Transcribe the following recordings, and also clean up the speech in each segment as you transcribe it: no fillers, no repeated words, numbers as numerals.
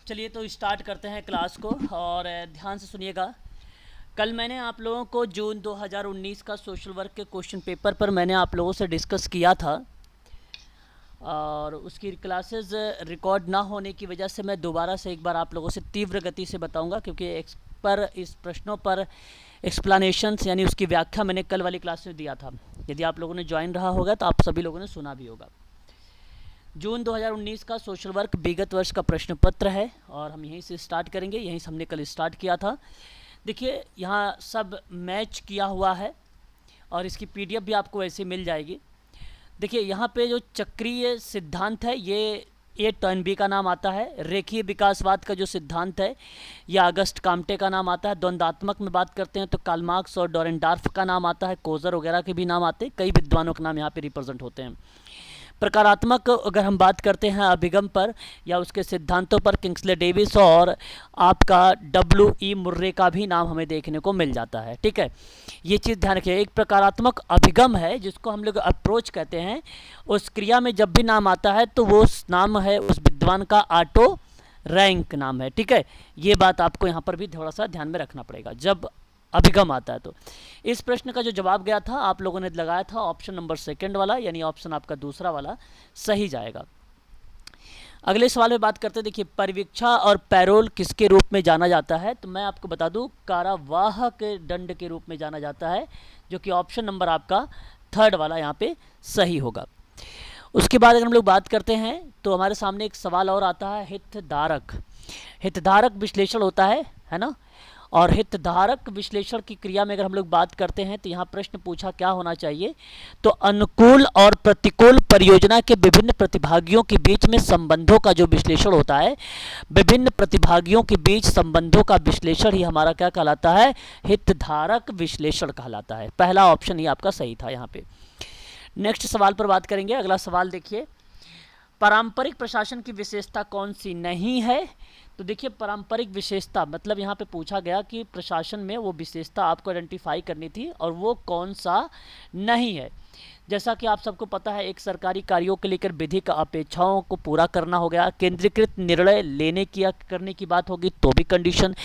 चलिए तो स्टार्ट करते हैं क्लास को और ध्यान से सुनिएगा। कल मैंने आप लोगों को जून 2019 का सोशल वर्क के क्वेश्चन पेपर पर मैंने आप लोगों से डिस्कस किया था और उसकी क्लासेस रिकॉर्ड ना होने की वजह से मैं दोबारा से एक बार आप लोगों से तीव्र गति से बताऊंगा, क्योंकि इस प्रश्नों पर एक्सप्लेनेशंस यानी उसकी व्याख्या मैंने कल वाली क्लास में दिया था। यदि आप लोगों ने ज्वाइन रहा होगा तो आप सभी लोगों ने सुना भी होगा। जून 2019 का सोशल वर्क विगत वर्ष का प्रश्न पत्र है और हम यहीं से स्टार्ट करेंगे। यहीं से हमने कल स्टार्ट किया था। देखिए यहाँ सब मैच किया हुआ है और इसकी पीडीएफ भी आपको ऐसे मिल जाएगी। देखिए यहाँ पे जो चक्रीय सिद्धांत है ये टर्नबी का नाम आता है। रेखीय विकासवाद का जो सिद्धांत है यह अगस्त काम्टे का नाम आता है। द्वंद्वात्मक में बात करते हैं तो कार्ल मार्क्स और डॉरेनडॉर्फ का नाम आता है। कोजर वगैरह के भी नाम आते हैं। कई विद्वानों के नाम यहाँ पे रिप्रेजेंट होते हैं। प्रकारात्मक अगर हम बात करते हैं अभिगम पर या उसके सिद्धांतों पर, किंग्सले डेविस और आपका W.E. मुर्रे का भी नाम हमें देखने को मिल जाता है। ठीक है, ये चीज़ ध्यान रखिए। एक प्रकारात्मक अभिगम है जिसको हम लोग अप्रोच कहते हैं। उस क्रिया में जब भी नाम आता है तो वो नाम है उस विद्वान का ऑटो रैंक नाम है। ठीक है, ये बात आपको यहाँ पर भी थोड़ा सा ध्यान में रखना पड़ेगा जब अभिगम आता है। तो इस प्रश्न का जो जवाब गया था आप लोगों ने लगाया था ऑप्शन नंबर सेकंड वाला, यानी ऑप्शन आपका दूसरा वाला सही जाएगा। अगले सवाल में बात करते हैं। देखिए, परिवीक्षा और पैरोल किसके रूप में जाना जाता है? तो मैं आपको बता दूं, कारावाह के दंड के रूप में जाना जाता है, जो कि ऑप्शन नंबर आपका थर्ड वाला यहाँ पे सही होगा। उसके बाद अगर हम लोग बात करते हैं तो हमारे सामने एक सवाल और आता है, हितधारक। हितधारक विश्लेषण होता है ना। और हितधारक विश्लेषण की क्रिया में अगर हम लोग बात करते हैं तो यहाँ प्रश्न पूछा क्या होना चाहिए, तो अनुकूल और प्रतिकूल परियोजना के विभिन्न प्रतिभागियों के बीच में संबंधों का जो विश्लेषण होता है, विभिन्न प्रतिभागियों के बीच संबंधों का विश्लेषण ही हमारा क्या कहलाता है? हितधारक विश्लेषण कहलाता है। पहला ऑप्शन ही आपका सही था यहाँ पे। नेक्स्ट सवाल पर बात करेंगे। अगला सवाल देखिए, पारंपरिक प्रशासन की विशेषता कौन सी नहीं है? तो देखिए, पारंपरिक विशेषता मतलब यहाँ पे पूछा गया कि प्रशासन में वो विशेषता आपको आइडेंटिफाई करनी थी और वो कौन सा नहीं है। जैसा कि आप सबको पता है, एक सरकारी कार्यों के लेकर विधिक अपेक्षाओं को पूरा करना हो गया, केंद्रीकृत निर्णय लेने की करने की बात होगी तो भी कंडीशन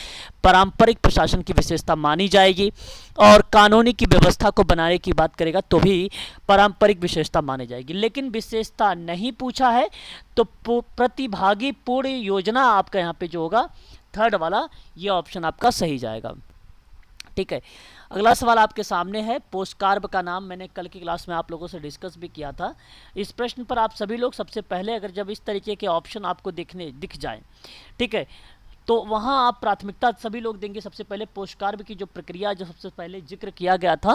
पारंपरिक प्रशासन की विशेषता मानी जाएगी, और कानूनी की व्यवस्था को बनाने की बात करेगा तो भी पारंपरिक विशेषता मानी जाएगी। लेकिन विशेषता नहीं पूछा है तो प्रतिभागी पूर्ण योजना आपका यहाँ पे जो होगा थर्ड वाला, ये ऑप्शन आपका सही जाएगा। ठीक है, अगला सवाल आपके सामने है। पोस्टकार्ब का नाम मैंने कल की क्लास में आप लोगों से डिस्कस भी किया था। इस प्रश्न पर आप सभी लोग सबसे पहले अगर जब इस तरीके के ऑप्शन आपको दिख जाए, ठीक है, तो वहाँ आप प्राथमिकता सभी लोग देंगे सबसे पहले पोस्टकार्ब की जो प्रक्रिया जो सबसे पहले जिक्र किया गया था,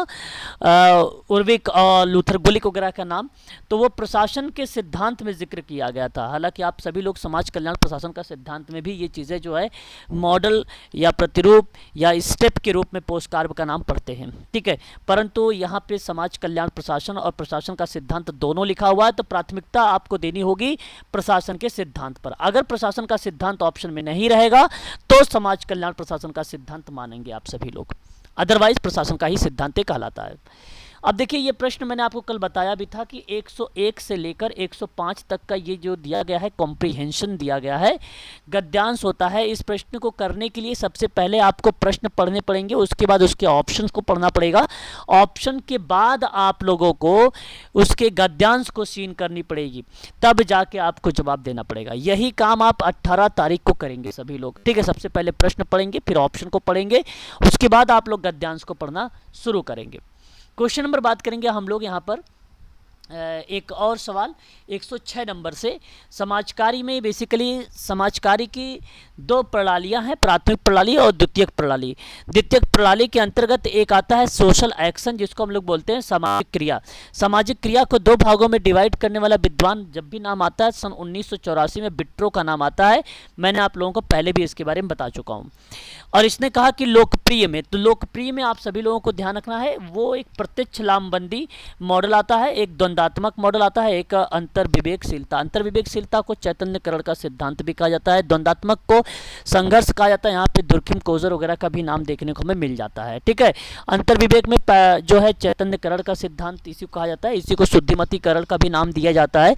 उर्विक और लूथर गुलिक वगैरह का नाम, तो वो प्रशासन के सिद्धांत में जिक्र किया गया था। हालांकि आप सभी लोग समाज कल्याण प्रशासन का सिद्धांत में भी ये चीज़ें जो है मॉडल या प्रतिरूप या स्टेप के रूप में पोस्टकार्ब का नाम पढ़ते हैं। ठीक है, परंतु यहाँ पे समाज कल्याण प्रशासन और प्रशासन का सिद्धांत दोनों लिखा हुआ है, तो प्राथमिकता आपको देनी होगी प्रशासन के सिद्धांत पर। अगर प्रशासन का सिद्धांत ऑप्शन में नहीं रहेगा तो समाज कल्याण प्रशासन का सिद्धांत मानेंगे आप सभी लोग, अदरवाइज प्रशासन का ही सिद्धांत कहलाता है। अब देखिए, ये प्रश्न मैंने आपको कल बताया भी था कि 101 से लेकर 105 तक का ये जो दिया गया है कॉम्प्रीहेंशन दिया गया है, गद्यांश होता है। इस प्रश्न को करने के लिए सबसे पहले आपको प्रश्न पढ़ने पड़ेंगे, उसके बाद उसके ऑप्शंस को पढ़ना पड़ेगा, ऑप्शन के बाद आप लोगों को उसके गद्यांश को सीन करनी पड़ेगी, तब जाके आपको जवाब देना पड़ेगा। यही काम आप 18 तारीख को करेंगे सभी लोग। ठीक है, सबसे पहले प्रश्न पढ़ेंगे, फिर ऑप्शन को पढ़ेंगे, उसके बाद आप लोग गद्यांश को पढ़ना शुरू करेंगे। क्वेश्चन नंबर बात करेंगे हम लोग यहाँ पर। एक और सवाल 106 नंबर से, समाजकारी में बेसिकली समाजकारी की दो प्रणालियां हैं, प्राथमिक प्रणाली और द्वितीयक प्रणाली। द्वितीयक प्रणाली के अंतर्गत एक आता है सोशल एक्शन, जिसको हम लोग बोलते हैं सामाजिक क्रिया। सामाजिक क्रिया को दो भागों में डिवाइड करने वाला विद्वान जब भी नाम आता है, सन 1984 में बिट्रो का नाम आता है। मैंने आप लोगों को पहले भी इसके बारे में बता चुका हूँ। और इसने कहा कि लोकप्रिय में, तो लोकप्रिय में आप सभी लोगों को ध्यान रखना है, वो एक प्रत्यक्ष लामबंदी मॉडल आता है, एक द्वंद्वात्मक मॉडल आता है, एक अंतर्विवेकशीलता। अंतर्विवेकशीलता को चैतन्यकरण का सिद्धांत भी कहा जाता है, द्वंद्वात्मक को संघर्ष कहा जाता है। यहाँ पे दुर्खिम कोजर वगैरह का भी नाम देखने को हमें मिल जाता है। ठीक है, अंतर्विवेक में जो है चैतन्यकरण का सिद्धांत इसी को कहा जाता है, इसी को शुद्धिमतीकरण का भी नाम दिया जाता है।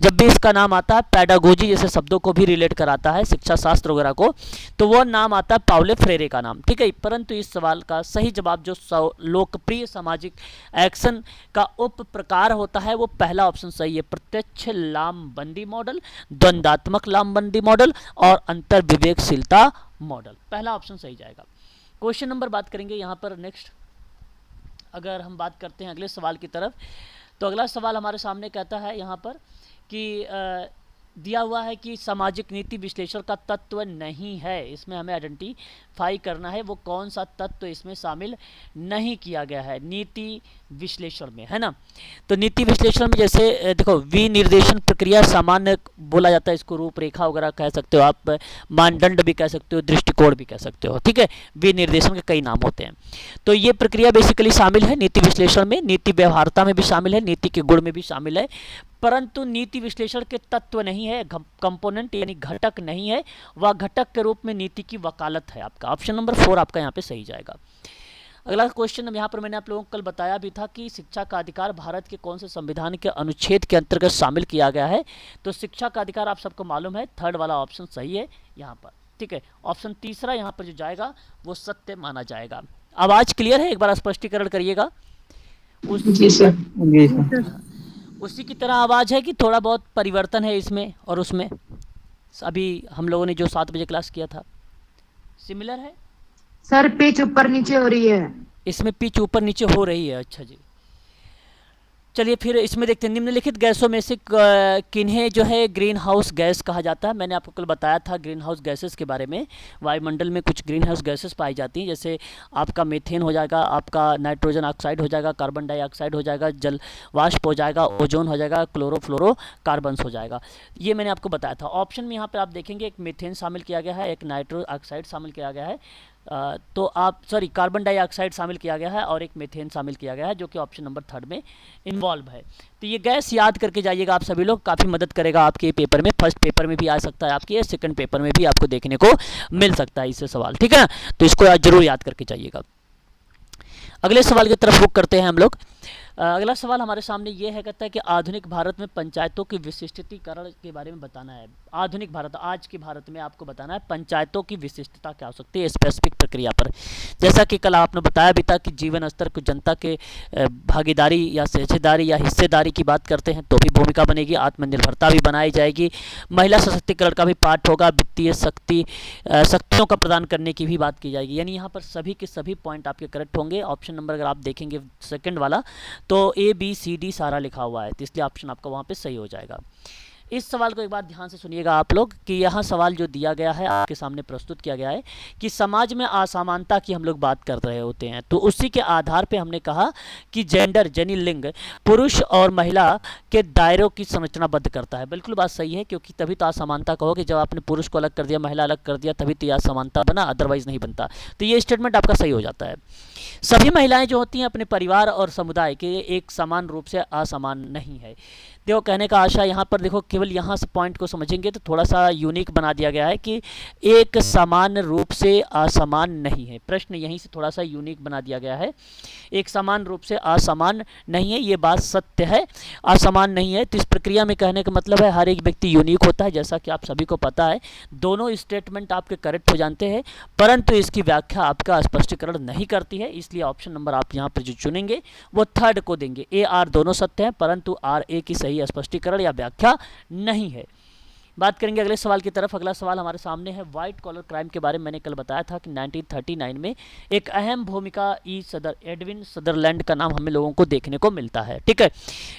जब भी इसका नाम आता है पैडागोजी जैसे शब्दों को भी रिलेट कराता है, शिक्षा शास्त्र वगैरह को, तो वो नाम आता है पाउले फ्रेरे का नाम। ठीक है, परंतु इस सवाल का सही जवाब जो लोकप्रिय सामाजिक एक्शन का उप प्रकार होता है वो पहला ऑप्शन सही है, प्रत्यक्ष लामबंदी मॉडल, द्वंद्वात्मक लामबंदी मॉडल और अंतर्विवेकशीलता मॉडल। पहला ऑप्शन सही जाएगा। क्वेश्चन नंबर बात करेंगे यहाँ पर नेक्स्ट। अगर हम बात करते हैं अगले सवाल की तरफ, तो अगला सवाल हमारे सामने कहता है यहाँ पर कि दिया हुआ है कि सामाजिक नीति विश्लेषण का तत्व नहीं है, इसमें हमें आइडेंटिफाई करना है वो कौन सा तत्व इसमें शामिल नहीं किया गया है नीति विश्लेषण में, है ना। तो नीति विश्लेषण में जैसे देखो विनिर्देशन प्रक्रिया सामान्य बोला जाता है, इसको रूपरेखा वगैरह कह सकते हो आप, मानदंड भी कह सकते हो, दृष्टिकोण भी कह सकते हो। ठीक है, विनिर्देशन के कई नाम होते हैं। तो ये प्रक्रिया बेसिकली शामिल है नीति विश्लेषण में, नीति व्यवहार्यता में भी शामिल है, नीति के गुण में भी शामिल है, परंतु नीति विश्लेषण के तत्व नहीं है, कंपोनेंट यानी घटक नहीं है, वह घटक के रूप में नीति की वकालत है। आपका ऑप्शन नंबर 4 आपका यहाँ पे सही जाएगा। अगला क्वेश्चन यहाँ पर मैंने आप लोगों को कल बताया भी था कि शिक्षा का अधिकार भारत के कौन से संविधान के अनुच्छेद के अंतर्गत शामिल किया गया है। तो शिक्षा का अधिकार आप सबको मालूम है, थर्ड वाला ऑप्शन सही है यहाँ पर। ठीक है, ऑप्शन तीसरा यहाँ पर जो जाएगा वो सत्य माना जाएगा। आवाज क्लियर है, एक बार स्पष्टीकरण करिएगा। जी सर। उसी की तरह आवाज़ है कि थोड़ा बहुत परिवर्तन है इसमें और उसमें? अभी हम लोगों ने जो 7 बजे क्लास किया था सिमिलर है सर, पिच ऊपर नीचे हो रही है। इसमें पिच ऊपर नीचे हो रही है। अच्छा जी, चलिए फिर इसमें देखते हैं। निम्नलिखित गैसों में से किन्हें जो है ग्रीन हाउस गैस कहा जाता है। मैंने आपको कल बताया था ग्रीन हाउस गैसेस के बारे में। वायुमंडल में कुछ ग्रीन हाउस गैसेस पाई जाती हैं, जैसे आपका मीथेन हो जाएगा, आपका नाइट्रोजन ऑक्साइड हो जाएगा, कार्बन डाइऑक्साइड हो जाएगा, जल वाष्प हो जाएगा, ओजोन हो जाएगा, क्लोरोफ्लोरो कार्बन्स हो जाएगा। ये मैंने आपको बताया था। ऑप्शन में यहाँ पर आप देखेंगे एक मीथेन शामिल किया गया है, एक नाइट्रो ऑक्साइड शामिल किया गया है, तो आप कार्बन डाइऑक्साइड शामिल किया गया है और एक मीथेन शामिल किया गया है, जो कि ऑप्शन नंबर 3 में इन्वॉल्व है। तो ये गैस याद करके जाइएगा आप सभी लोग, काफ़ी मदद करेगा आपके पेपर में। फर्स्ट पेपर में भी आ सकता है आपके, सेकंड पेपर में भी आपको देखने को मिल सकता है इससे सवाल। ठीक है ना, तो इसको जरूर याद करके जाइएगा। अगले सवाल की तरफ रुख करते हैं हम लोग। अगला सवाल हमारे सामने ये है, कहता है कि आधुनिक भारत में पंचायतों की विशिष्टीकरण के बारे में बताना है। आधुनिक भारत, आज के भारत में आपको बताना है पंचायतों की विशिष्टता क्या हो सकती है स्पेसिफिक प्रक्रिया पर। जैसा कि कल आपने बताया भी था कि जीवन स्तर को जनता के भागीदारी या साझेदारी या हिस्सेदारी की बात करते हैं तो भी भूमिका बनेगी, आत्मनिर्भरता भी बनाई जाएगी, महिला सशक्तिकरण का भी पार्ट होगा, वित्तीय शक्तियों का प्रदान करने की भी बात की जाएगी। यानी यहाँ पर सभी के सभी पॉइंट आपके करेक्ट होंगे। ऑप्शन नंबर अगर आप देखेंगे सेकंड वाला तो ABCD सारा लिखा हुआ है, तो इसलिए ऑप्शन आपका वहाँ पे सही हो जाएगा। इस सवाल को एक बार ध्यान से सुनिएगा आप लोग कि यहाँ सवाल जो दिया गया है आपके सामने प्रस्तुत किया गया है कि समाज में असमानता की हम लोग बात कर रहे होते हैं, तो उसी के आधार पे हमने कहा कि जेंडर यानी लिंग पुरुष और महिला के दायरों की संरचनाबद्ध करता है। बिल्कुल बात सही है, क्योंकि तभी तो असमानता कहोगे जब आपने पुरुष को अलग कर दिया, महिला अलग कर दिया, तभी तो यह असमानता बना, अदरवाइज नहीं बनता। तो ये स्टेटमेंट आपका सही हो जाता है। सभी महिलाएं जो होती हैं अपने परिवार और समुदाय के एक समान रूप से असमान नहीं है। देखो कहने का आशा यहाँ पर देखो, केवल यहाँ से पॉइंट को समझेंगे तो थोड़ा सा यूनिक बना दिया गया है कि एक समान रूप से असमान नहीं है। प्रश्न यहीं से थोड़ा सा यूनिक बना दिया गया है, एक समान रूप से असमान नहीं है, ये बात सत्य है, असमान नहीं है। तो इस प्रक्रिया में कहने का मतलब है हर एक व्यक्ति यूनिक होता है, जैसा कि आप सभी को पता है। दोनों स्टेटमेंट आपके करेक्ट हो जाते हैं, परंतु इसकी व्याख्या आपका स्पष्टीकरण नहीं करती है, इसलिए ऑप्शन नंबर आप यहाँ पर जो चुनेंगे वो थर्ड को देंगे। AR दोनों सत्य हैं, परंतु RA की सही स्पष्टीकरण या व्याख्या नहीं है। बात करेंगे अगले सवाल की तरफ। अगला सवाल हमारे सामने है व्हाइट कॉलर क्राइम के बारे में। मैंने कल बताया था कि 1939 में एक अहम भूमिका एडविन सदरलैंड का नाम हमें लोगों को देखने को मिलता है। ठीक है,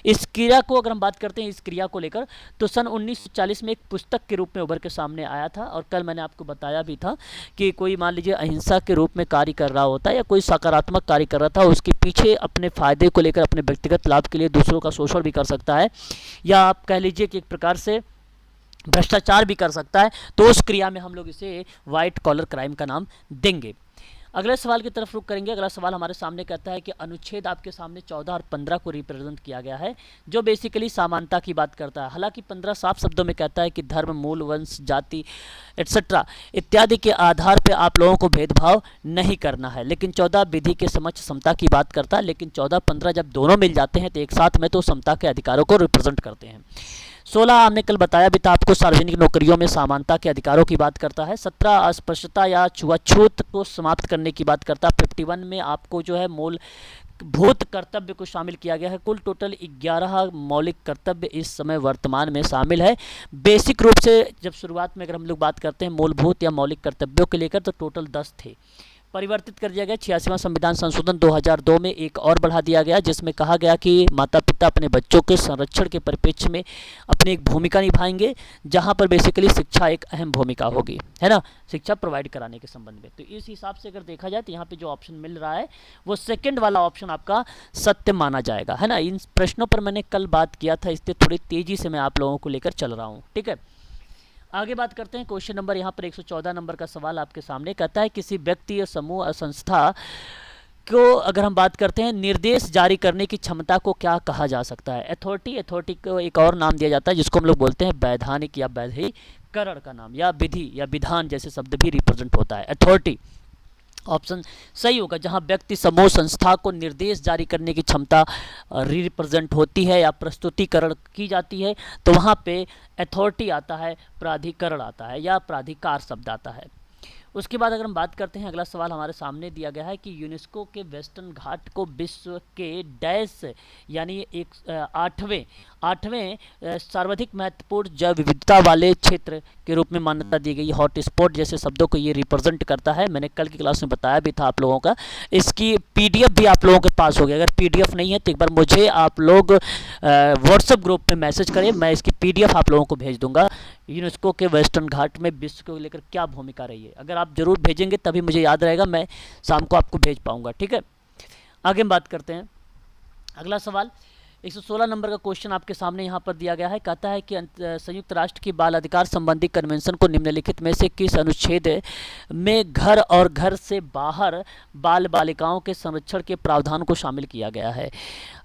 इस क्रिया को अगर हम बात करते हैं, इस क्रिया को लेकर, तो सन 1940 में एक पुस्तक के रूप में उभर के सामने आया था। और कल मैंने आपको बताया भी था कि कोई मान लीजिए अहिंसा के रूप में कार्य कर रहा होता है या कोई सकारात्मक कार्य कर रहा था, उसके पीछे अपने फायदे को लेकर, अपने व्यक्तिगत लाभ के लिए दूसरों का शोषण भी कर सकता है, या आप कह लीजिए कि एक प्रकार से भ्रष्टाचार भी कर सकता है। तो उस क्रिया में हम लोग इसे व्हाइट कॉलर क्राइम का नाम देंगे। अगले सवाल की तरफ रुख करेंगे। अगला सवाल हमारे सामने कहता है कि अनुच्छेद आपके सामने 14 और 15 को रिप्रेजेंट किया गया है, जो बेसिकली समानता की बात करता है। हालांकि 15 साफ शब्दों में कहता है कि धर्म, मूल, वंश, जाति एट्सेट्रा इत्यादि के आधार पर आप लोगों को भेदभाव नहीं करना है, लेकिन 14 विधि के समक्ष समता की बात करता है। लेकिन 14-15 जब दोनों मिल जाते हैं तो एक साथ में तो समता के अधिकारों को रिप्रेजेंट करते हैं। 16 हमने कल बताया भी था आपको, सार्वजनिक नौकरियों में समानता के अधिकारों की बात करता है। 17 अस्पृश्यता या छुआछूत को समाप्त करने की बात करता है। 51 में आपको जो है मूलभूत कर्तव्य को शामिल किया गया है। कुल टोटल 11 मौलिक कर्तव्य इस समय वर्तमान में शामिल है। बेसिक रूप से जब शुरुआत में अगर हम लोग बात करते हैं मूलभूत या मौलिक कर्तव्यों के लेकर तो टोटल 10 थे, परिवर्तित कर दिया गया। 86वां संविधान संशोधन 2002 में एक और बढ़ा दिया गया, जिसमें कहा गया कि माता पिता अपने बच्चों के संरक्षण के परिप्रेक्ष्य में अपनी एक भूमिका निभाएंगे, जहां पर बेसिकली शिक्षा एक अहम भूमिका होगी, है ना, शिक्षा प्रोवाइड कराने के संबंध में। तो इस हिसाब से अगर देखा जाए तो यहाँ पे जो ऑप्शन मिल रहा है वो सेकेंड वाला ऑप्शन आपका सत्य माना जाएगा, है ना। इन प्रश्नों पर मैंने कल बात किया था, इसलिए थोड़ी तेजी से मैं आप लोगों को लेकर चल रहा हूँ, ठीक है। आगे बात करते हैं। क्वेश्चन नंबर यहाँ पर 114 नंबर का सवाल आपके सामने कहता है किसी व्यक्ति या समूह या संस्था को अगर हम बात करते हैं निर्देश जारी करने की क्षमता को क्या कहा जा सकता है। अथॉरिटी को एक और नाम दिया जाता है जिसको हम लोग बोलते हैं वैधानिक या वैधिकरण का नाम, या विधि या विधान जैसे शब्द भी रिप्रेजेंट होता है। अथॉरिटी ऑप्शन सही होगा, जहां व्यक्ति, समूह, संस्था को निर्देश जारी करने की क्षमता रिप्रेजेंट होती है या प्रस्तुतिकरण की जाती है, तो वहां पे अथॉरिटी आता है, प्राधिकरण आता है या प्राधिकार शब्द आता है। उसके बाद अगर हम बात करते हैं, अगला सवाल हमारे सामने दिया गया है कि यूनेस्को के वेस्टर्न घाट को विश्व के डैश यानी एक आठवें सर्वाधिक महत्वपूर्ण जैव विविधता वाले क्षेत्र के रूप में मान्यता दी गई। हॉट स्पॉट जैसे शब्दों को ये रिप्रेजेंट करता है। मैंने कल की क्लास में बताया भी था आप लोगों का, इसकी पीडीएफ भी आप लोगों के पास होगी। अगर पीडीएफ नहीं है तो एक बार मुझे आप लोग व्हाट्सएप ग्रुप पे मैसेज करें, मैं इसकी पीडीएफ आप लोगों को भेज दूंगा। यूनेस्को के वेस्टर्न घाट में विश्व को लेकर क्या भूमिका रही है, अगर आप जरूर भेजेंगे तभी मुझे याद रहेगा, मैं शाम को आपको भेज पाऊंगा, ठीक है। आगे हम बात करते हैं। अगला सवाल 116 नंबर का क्वेश्चन आपके सामने यहाँ पर दिया गया है। कहता है कि संयुक्त राष्ट्र की बाल अधिकार संबंधी कन्वेंशन को निम्नलिखित में से किस अनुच्छेद में घर और घर से बाहर बाल बालिकाओं के संरक्षण के प्रावधान को शामिल किया गया है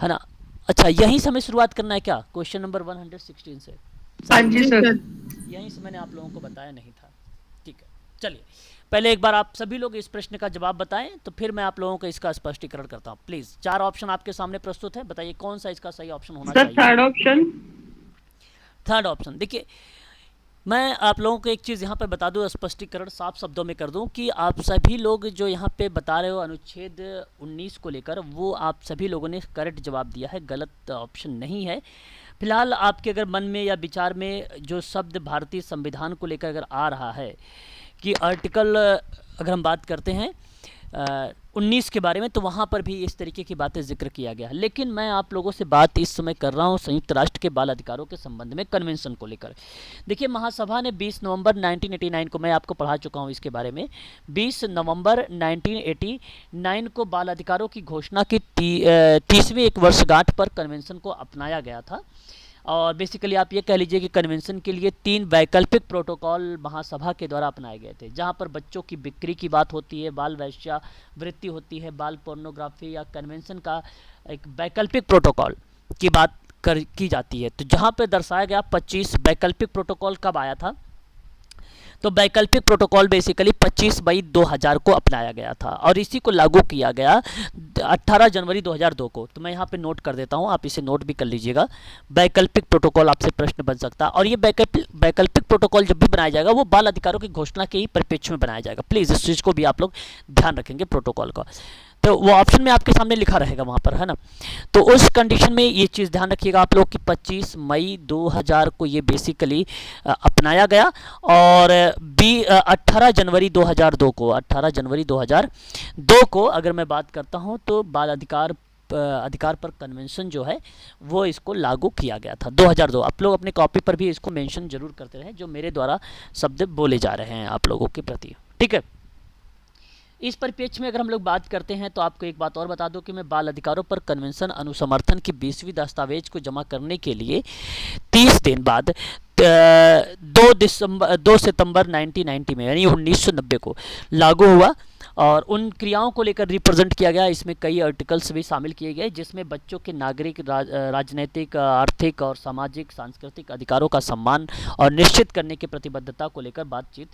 ना। अच्छा, यहीं से हमें शुरुआत करना है क्या, क्वेश्चन नंबर 116 से? हाँ जी सर। यहीं से मैंने आप लोगों को बताया नहीं था, ठीक है। चलिए पहले एक बार आप सभी लोग इस प्रश्न का जवाब बताएं, तो फिर मैं आप लोगों को इसका स्पष्टीकरण करता हूं। प्लीज 4 ऑप्शन आपके सामने प्रस्तुत है, बताइए कौन सा इसका सही ऑप्शन होना चाहिए। Third option. Third option. देखिए, मैं आप लोगों को एक चीज़ यहाँ पर बता दूं, स्पष्टीकरण साफ शब्दों में कर दूं कि आप सभी लोग जो यहाँ पे बता रहे हो अनुच्छेद 19 को लेकर, वो आप सभी लोगों ने करेक्ट जवाब दिया है, गलत ऑप्शन नहीं है। फिलहाल आपके अगर मन में या विचार में जो शब्द भारतीय संविधान को लेकर अगर आ रहा है कि आर्टिकल अगर हम बात करते हैं 19 के बारे में, तो वहाँ पर भी इस तरीके की बातें जिक्र किया गया है। लेकिन मैं आप लोगों से बात इस समय कर रहा हूँ संयुक्त राष्ट्र के बाल अधिकारों के संबंध में कन्वेंशन को लेकर। देखिए, महासभा ने 20 नवंबर 1989 को, मैं आपको पढ़ा चुका हूँ इसके बारे में, 20 नवंबर 1989 को बाल अधिकारों की घोषणा की 30वीं एक वर्षगांठ पर कन्वेंशन को अपनाया गया था। और बेसिकली आप ये कह लीजिए कि कन्वेंशन के लिए 3 वैकल्पिक प्रोटोकॉल महासभा के द्वारा अपनाए गए थे, जहां पर बच्चों की बिक्री की बात होती है, बाल वैश्यावृत्ति होती है, बाल पोर्नोग्राफी या कन्वेंशन का एक वैकल्पिक प्रोटोकॉल की बात की जाती है। तो जहां पर दर्शाया गया 25 वैकल्पिक प्रोटोकॉल कब आया था, तो वैकल्पिक प्रोटोकॉल बेसिकली 25 मई 2000 को अपनाया गया था और इसी को लागू किया गया 18 जनवरी 2002 को। तो मैं यहाँ पे नोट कर देता हूँ, आप इसे नोट भी कर लीजिएगा। वैकल्पिक प्रोटोकॉल आपसे प्रश्न बन सकता है, और ये वैकल्पिक प्रोटोकॉल जब भी बनाया जाएगा वो बाल अधिकारों की घोषणा के ही परिप्रेक्ष्य में बनाया जाएगा। प्लीज़ इस चीज़ को भी आप लोग ध्यान रखेंगे प्रोटोकॉल का, तो वो ऑप्शन में आपके सामने लिखा रहेगा वहाँ पर, है ना। तो उस कंडीशन में ये चीज़ ध्यान रखिएगा आप लोग कि 25 मई 2000 को ये बेसिकली अपनाया गया, और 18 जनवरी 2002 को, 18 जनवरी 2002 को अगर मैं बात करता हूँ तो बाल अधिकार पर कन्वेंशन जो है वो इसको लागू किया गया था 2002। आप लोग अपने कॉपी पर भी इसको मेंशन जरूर करते रहें, जो मेरे द्वारा शब्द बोले जा रहे हैं आप लोगों के प्रति, ठीक है। इस परिप्रेक्ष्य में अगर हम लोग बात करते हैं तो आपको एक बात और बता दूं कि मैं बाल अधिकारों पर कन्वेंशन अनुसमर्थन की 20वीं दस्तावेज को जमा करने के लिए 30 दिन बाद 2 सितंबर 1990 में यानी 1990 को लागू हुआ, और उन क्रियाओं को लेकर रिप्रेजेंट किया गया। इसमें कई आर्टिकल्स भी शामिल किए गए जिसमें बच्चों के नागरिक, राजनीतिक, आर्थिक और सामाजिक सांस्कृतिक अधिकारों का सम्मान और निश्चित करने की प्रतिबद्धता को लेकर बातचीत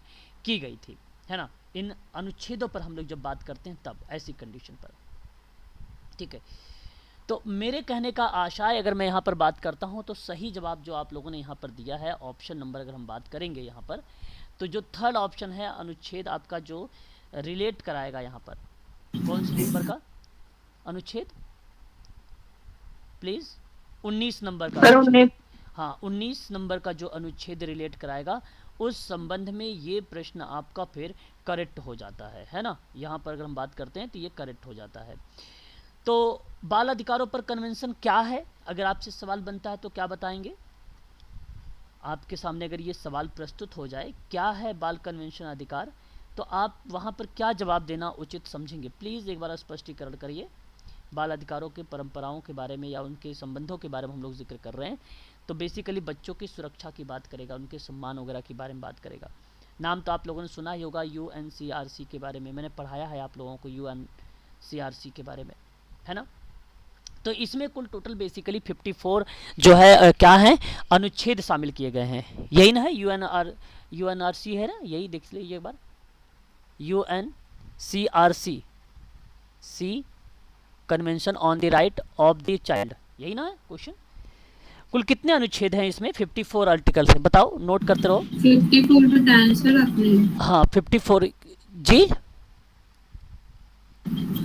की गई थी, है ना। इन अनुच्छेदों पर हम लोग जब बात करते हैं तब ऐसी कंडीशन पर, ठीक है। तो मेरे कहने का आशय अगर मैं यहाँ पर बात करता हूँ तो सही जवाब जो आप लोगों ने यहाँ पर दिया है ऑप्शन नंबर, अगर हम बात करेंगे यहाँ पर तो जो थर्ड ऑप्शन है अनुच्छेद आपका जो रिलेट कराएगा यहाँ पर, कौन से नंबर का अनुच्छेद प्लीज, 19 नंबर का सर अनुच्छेद। उन्हें हाँ 19 नंबर का जो अनुच्छेद रिलेट कराएगा उस संबंध में ये प्रश्न आपका फिर करेक्ट हो जाता है ना। यहाँ पर अगर हम बात करते हैं तो ये करेक्ट हो जाता है। तो बाल अधिकारों पर कन्वेंशन क्या है, अगर आपसे सवाल बनता है तो क्या बताएंगे? आपके सामने अगर ये सवाल प्रस्तुत हो जाए क्या है बाल कन्वेंशन अधिकार, तो आप वहाँ पर क्या जवाब देना उचित समझेंगे? प्लीज़ एक बार स्पष्टीकरण करिए। बाल अधिकारों के परंपराओं के बारे में या उनके संबंधों के बारे में हम लोग जिक्र कर रहे हैं, तो बेसिकली बच्चों की सुरक्षा की बात करेगा, उनके सम्मान वगैरह के बारे में बात करेगा। नाम तो आप लोगों ने सुना ही होगा UNCRC के बारे में, मैंने पढ़ाया है आप लोगों को UNCRC के बारे में, है ना। तो इसमें कुल टोटल बेसिकली 54 जो है क्या है अनुच्छेद शामिल किए गए हैं, यही ना है UNRC है ना, यही देख लीजिए एक बार, UNCRC see convention on the right of the child, यही ना है क्वेश्चन। कुल कितने अनुच्छेद हैं इसमें? 54 आर्टिकल्स हैं, बताओ, नोट करते रहो। 54 बताएं सर आपने। हाँ 54 जी,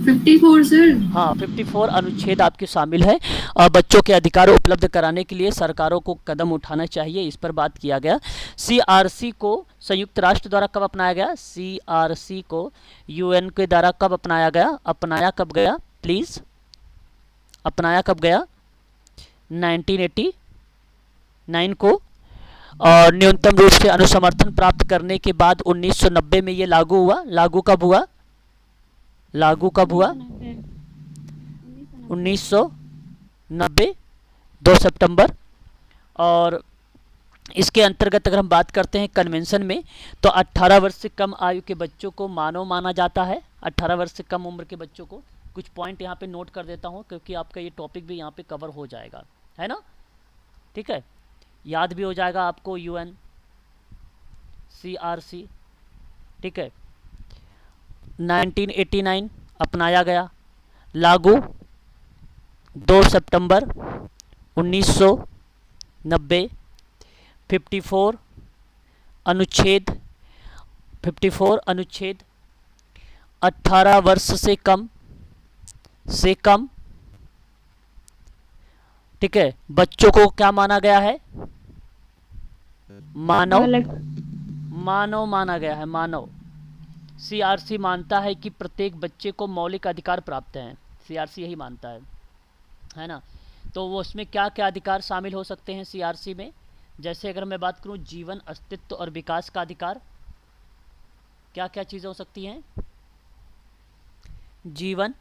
54 सर। हाँ 54 अनुच्छेद आपके शामिल है और बच्चों के अधिकार उपलब्ध कराने के लिए सरकारों को कदम उठाना चाहिए, इस पर बात किया गया। CRC को संयुक्त राष्ट्र द्वारा कब अपनाया गया? CRC को UN के द्वारा कब अपनाया गया? अपनाया कब गया प्लीज़, अपनाया कब गया? 1989 को, और न्यूनतम रूप से अनुसमर्थन प्राप्त करने के बाद 1990 में ये लागू हुआ। लागू कब हुआ? लागू कब हुआ? 1990 2 सितंबर। और इसके अंतर्गत अगर हम बात करते हैं कन्वेंशन में, तो 18 वर्ष से कम आयु के बच्चों को मानव माना जाता है। 18 वर्ष से कम उम्र के बच्चों को, कुछ पॉइंट यहाँ पे नोट कर देता हूँ क्योंकि आपका ये टॉपिक भी यहाँ पे कवर हो जाएगा, है ना, ठीक है, याद भी हो जाएगा आपको UNCRC, ठीक है। 1989 अपनाया गया, लागू 2 सितंबर 1990। 54 अनुच्छेद 18 वर्ष से कम ठीक है, बच्चों को क्या माना गया है? मानव माना गया है, मानव। CRC मानता है कि प्रत्येक बच्चे को मौलिक अधिकार प्राप्त हैं, CRC यही मानता है ना। तो वो उसमें क्या क्या अधिकार शामिल हो सकते हैं CRC में? जैसे अगर मैं बात करूं जीवन, अस्तित्व और विकास का अधिकार, क्या क्या चीज़ें हो सकती हैं? जीवन,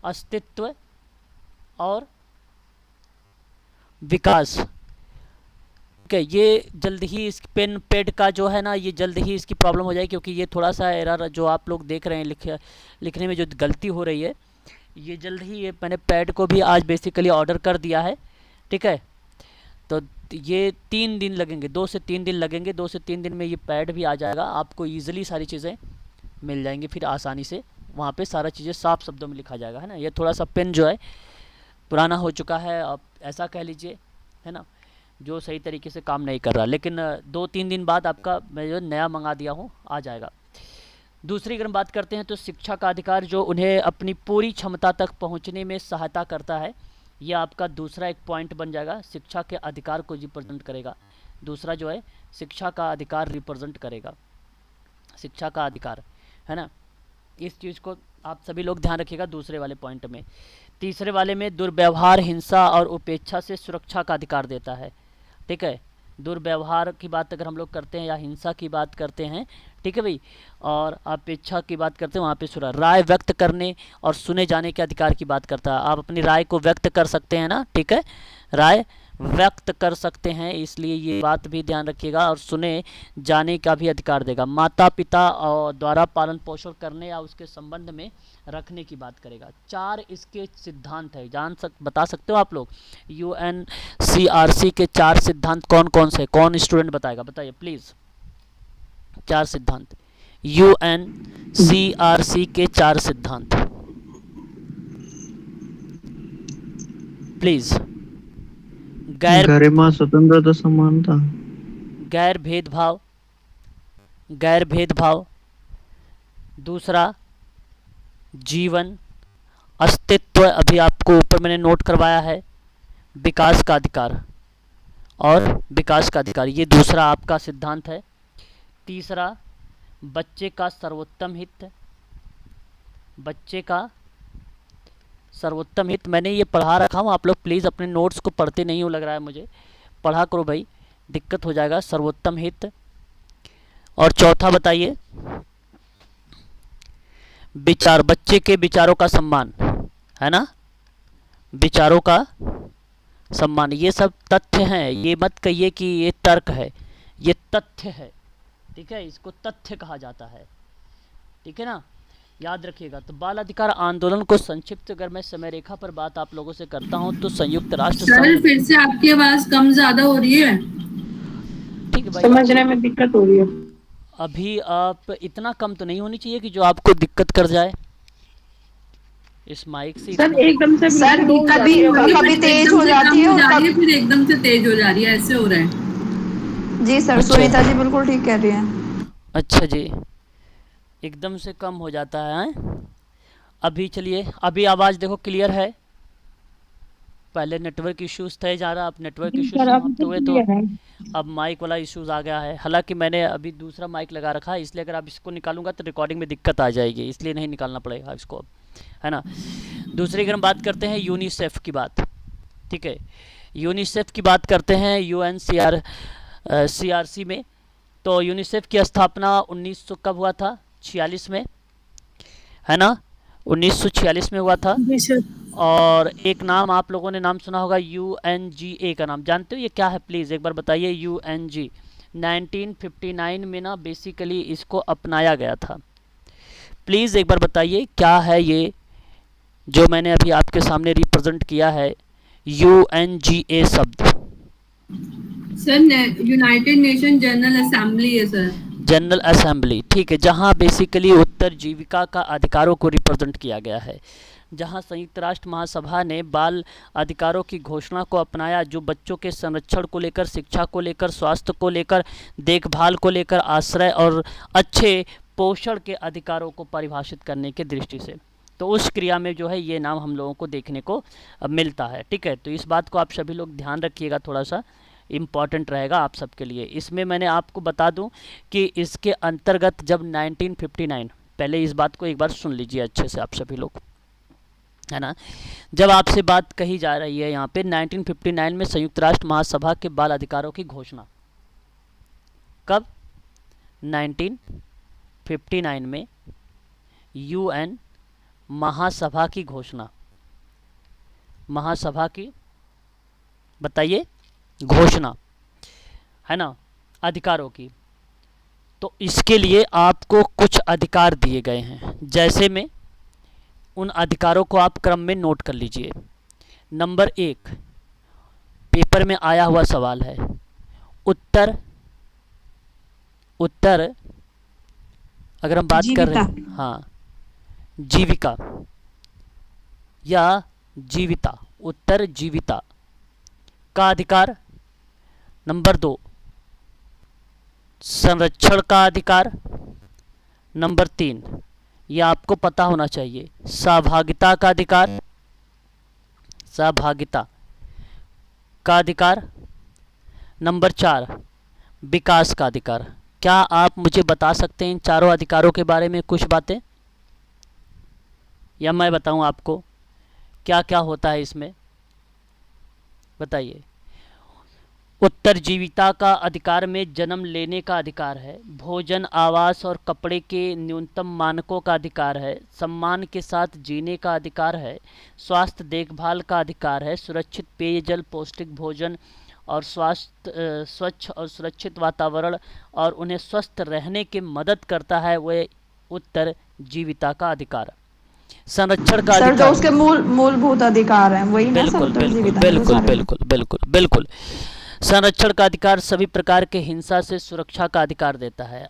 अस्तित्व और विकास, ठीक है। ये जल्द ही इस पेन पैड का जो है ना, ये जल्द ही इसकी प्रॉब्लम हो जाएगी क्योंकि ये थोड़ा सा एरर जो आप लोग देख रहे हैं लिखने में जो गलती हो रही है, ये जल्द ही, ये मैंने पैड को भी आज बेसिकली ऑर्डर कर दिया है, ठीक है। तो ये 3 दिन लगेंगे, 2 से 3 दिन लगेंगे। 2 से 3 दिन में ये पैड भी आ जाएगा, आपको ईजिली सारी चीज़ें मिल जाएंगी, फिर आसानी से वहाँ पे सारा चीज़ें साफ शब्दों में लिखा जाएगा, है ना। ये थोड़ा सा पेन जो है पुराना हो चुका है, आप ऐसा कह लीजिए, है ना, जो सही तरीके से काम नहीं कर रहा, लेकिन 2-3 दिन बाद आपका मैं जो नया मंगा दिया हूँ आ जाएगा। दूसरी अगर हम बात करते हैं तो शिक्षा का अधिकार, जो उन्हें अपनी पूरी क्षमता तक पहुँचने में सहायता करता है, यह आपका दूसरा एक पॉइंट बन जाएगा, शिक्षा के अधिकार को रिप्रेजेंट करेगा। दूसरा जो है शिक्षा का अधिकार रिप्रेजेंट करेगा, शिक्षा का अधिकार, है ना। इस चीज़ को आप सभी लोग ध्यान रखिएगा दूसरे वाले पॉइंट में। तीसरे वाले में दुर्व्यवहार, हिंसा और उपेक्षा से सुरक्षा का अधिकार देता है, ठीक है। दुर्व्यवहार की बात अगर हम लोग करते हैं या हिंसा की बात करते हैं, ठीक है भाई, और अपेक्षा की बात करते हैं, वहाँ पे सुरा राय व्यक्त करने और सुने जाने के अधिकार की बात करता है। आप अपनी राय को व्यक्त कर सकते हैं ना, ठीक है, राय व्यक्त कर सकते हैं, इसलिए ये बात भी ध्यान रखिएगा। और सुने जाने का भी अधिकार देगा। माता पिता और द्वारा पालन पोषण करने या उसके संबंध में रखने की बात करेगा। 4 इसके सिद्धांत है, बता सकते हो आप लोग? यूएनसीआरसी के 4 सिद्धांत कौन कौन से? कौन स्टूडेंट बताएगा? बताइए प्लीज़। 4 सिद्धांत, यूएनसीआरसी के 4 सिद्धांत प्लीज। गरिमा, स्वतंत्रता, समानता, गैर भेदभाव, दूसरा जीवन, अस्तित्व, अभी आपको ऊपर मैंने नोट करवाया है, विकास का अधिकार और विकास का अधिकार, ये दूसरा आपका सिद्धांत है। तीसरा बच्चे का सर्वोत्तम हित, बच्चे का सर्वोत्तम हित, मैंने ये पढ़ा रखा हूँ, आप लोग प्लीज़ अपने नोट्स को पढ़ते नहीं हो लग रहा है मुझे, पढ़ा करो भाई, दिक्कत हो जाएगा। सर्वोत्तम हित। और चौथा बताइए, विचार, बच्चे के विचारों का सम्मान, है ना, विचारों का सम्मान। ये सब तथ्य हैं, ये मत कहिए कि ये तर्क है, ये तथ्य है, ठीक है, इसको तथ्य कहा जाता है, ठीक है ना, याद रखिएगा। तो बाल अधिकार आंदोलन को संक्षिप्त अगर मैं समय रेखा पर बात आप लोगों से करता हूं तो संयुक्त राष्ट्र सर फिर से आपकी आवाज कम ज्यादा हो रही है, ठीक है भाई, समझने में दिक्कत हो रही है। अभी आप इतना कम तो नहीं होनी चाहिए कि जो आपको दिक्कत कर जाए इस माइक से। सर एकदम से सर कभी कभी तेज हो जाती है और फिर एकदम से तेज हो जा रही है, ऐसे हो रहा है। जी सर, सुनीता जी बिल्कुल ठीक कह रही हैं। अच्छा जी, एकदम से कम हो जाता है। अभी चलिए, अभी आवाज़ देखो क्लियर है। पहले नेटवर्क इश्यूज थे जा रहा, अब नेटवर्क इश्यूज समाप्त हुए तो अब माइक वाला इश्यूज आ गया है। हालांकि मैंने अभी दूसरा माइक लगा रखा है, इसलिए अगर आप इसको निकालूंगा तो रिकॉर्डिंग में दिक्कत आ जाएगी, इसलिए नहीं निकालना पड़ेगा इसको अब, है ना। दूसरी अगर हम बात करते हैं यूनिसेफ की बात, ठीक है, यूनिसेफ की बात करते हैं यूएनसीआरसी में। तो यूनिसेफ की स्थापना 1900 कब हुआ था? 46 में, है ना, 1946 में हुआ था। और एक नाम आप लोगों ने नाम सुना होगा, यूएनजीए का नाम जानते हो ये क्या है? प्लीज़ एक बार बताइए। यूएनजी 1959 में ना बेसिकली इसको अपनाया गया था। प्लीज़ एक बार बताइए क्या है ये जो मैंने अभी आपके सामने रिप्रेजेंट किया है, यूएनजीए शब्द? Sir United nation general assembly है सर। जनरल असेंबली, ठीक है, जहां बेसिकली उत्तर जीविका का अधिकारों को रिप्रेजेंट किया गया है, जहां संयुक्त राष्ट्र महासभा ने बाल अधिकारों की घोषणा को अपनाया, जो बच्चों के संरक्षण को लेकर, शिक्षा को लेकर, स्वास्थ्य को लेकर, देखभाल को लेकर, आश्रय और अच्छे पोषण के अधिकारों को परिभाषित करने के दृष्टि से। तो उस क्रिया में जो है ये नाम हम लोगों को देखने को मिलता है, ठीक है। तो इस बात को आप सभी लोग ध्यान रखिएगा, थोड़ा सा इम्पॉर्टेंट रहेगा आप सबके लिए। इसमें मैंने आपको बता दूं कि इसके अंतर्गत जब 1959, पहले इस बात को एक बार सुन लीजिए अच्छे से आप सभी लोग, है ना, जब आपसे बात कही जा रही है यहाँ पे 1959 में संयुक्त राष्ट्र महासभा के बाल अधिकारों की घोषणा, कब? 1959 में यूएन महासभा की घोषणा, महासभा की, बताइए, घोषणा, है ना, अधिकारों की। तो इसके लिए आपको कुछ अधिकार दिए गए हैं, जैसे में उन अधिकारों को आप क्रम में नोट कर लीजिए। नंबर 1 पेपर में आया हुआ सवाल है, उत्तर अगर हम बात कर रहे हैं, हाँ, जीविका या जीविता, उत्तर जीविता का अधिकार। नंबर 2 संरक्षण का अधिकार। नंबर 3 यह आपको पता होना चाहिए, सहभागिता का अधिकार, सहभागिता का अधिकार। नंबर 4 विकास का अधिकार। क्या आप मुझे बता सकते हैं इन चारों अधिकारों के बारे में कुछ बातें, या मैं बताऊं आपको क्या क्या होता है इसमें? बताइए। उत्तरजीविता का अधिकार में जन्म लेने का अधिकार है, भोजन, आवास और कपड़े के न्यूनतम मानकों का अधिकार है, सम्मान के साथ जीने का अधिकार है, स्वास्थ्य देखभाल का अधिकार है, सुरक्षित पेयजल, पौष्टिक भोजन और स्वच्छ और सुरक्षित वातावरण और उन्हें स्वस्थ रहने की मदद करता है वह उत्तरजीविता का अधिकार। संरक्षण का सर जो अधिकार, उसके मूलभूत अधिकार हैं वही ना सर बिल्कुल बिल्कुल उत्तरजीविता में जो बिल्कुल सारे। बिल्कुल बिल्कुल बिल्कुल। संरक्षण का अधिकार सभी प्रकार के हिंसा से सुरक्षा का अधिकार देता है।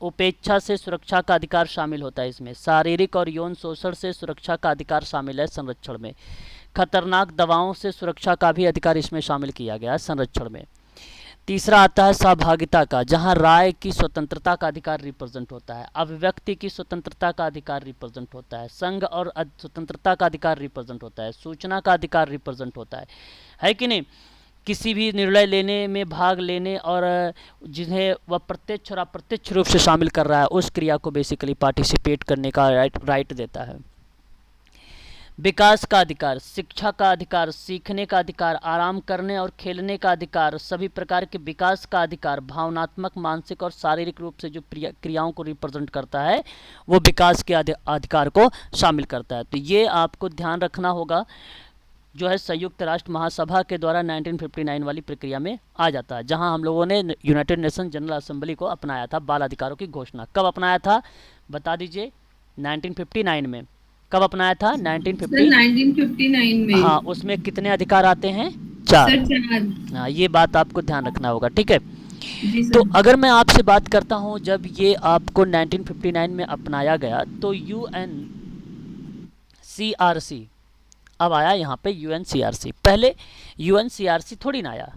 उपेक्षा से सुरक्षा का अधिकार शामिल होता है इसमें। शारीरिक और यौन शोषण से सुरक्षा का अधिकार शामिल है संरक्षण में। खतरनाक दवाओं से सुरक्षा का भी अधिकार इसमें शामिल किया गया है संरक्षण में। तीसरा आता है सहभागिता का, जहां राय की स्वतंत्रता का अधिकार रिप्रेजेंट होता है, अभिव्यक्ति की स्वतंत्रता का अधिकार रिप्रेजेंट होता है, संघ और स्वतंत्रता का अधिकार रिप्रेजेंट होता है, सूचना का अधिकार रिप्रेजेंट होता है कि नहीं। किसी भी निर्णय लेने में भाग लेने और जिन्हें वह प्रत्यक्ष और अप्रत्यक्ष रूप से शामिल कर रहा है उस क्रिया को बेसिकली पार्टिसिपेट करने का राइट देता है। विकास का अधिकार, शिक्षा का अधिकार, सीखने का अधिकार, आराम करने और खेलने का अधिकार, सभी प्रकार के विकास का अधिकार, भावनात्मक, मानसिक और शारीरिक रूप से जो क्रियाओं को रिप्रेजेंट करता है वो विकास के अधिकार को शामिल करता है। तो ये आपको ध्यान रखना होगा, जो है संयुक्त राष्ट्र महासभा के द्वारा 1959 वाली प्रक्रिया में आ जाता है, जहां हम लोगों ने यूनाइटेड नेशन जनरल असेंबली को अपनाया था बाल अधिकारों की घोषणा। कब अपनाया था बता दीजिए? 1959 में। कब अपनाया था? 1959 में। हाँ, उसमें कितने अधिकार आते हैं? 4। सर 4। हाँ, ये बात आपको ध्यान रखना होगा, ठीक है। जी तो सर। अगर मैं आपसे बात करता हूँ जब ये आपको 1959 में अपनाया गया तो UNCRC अब आया यहाँ पे UNCRC। पहले UNCRC थोड़ी ना आया।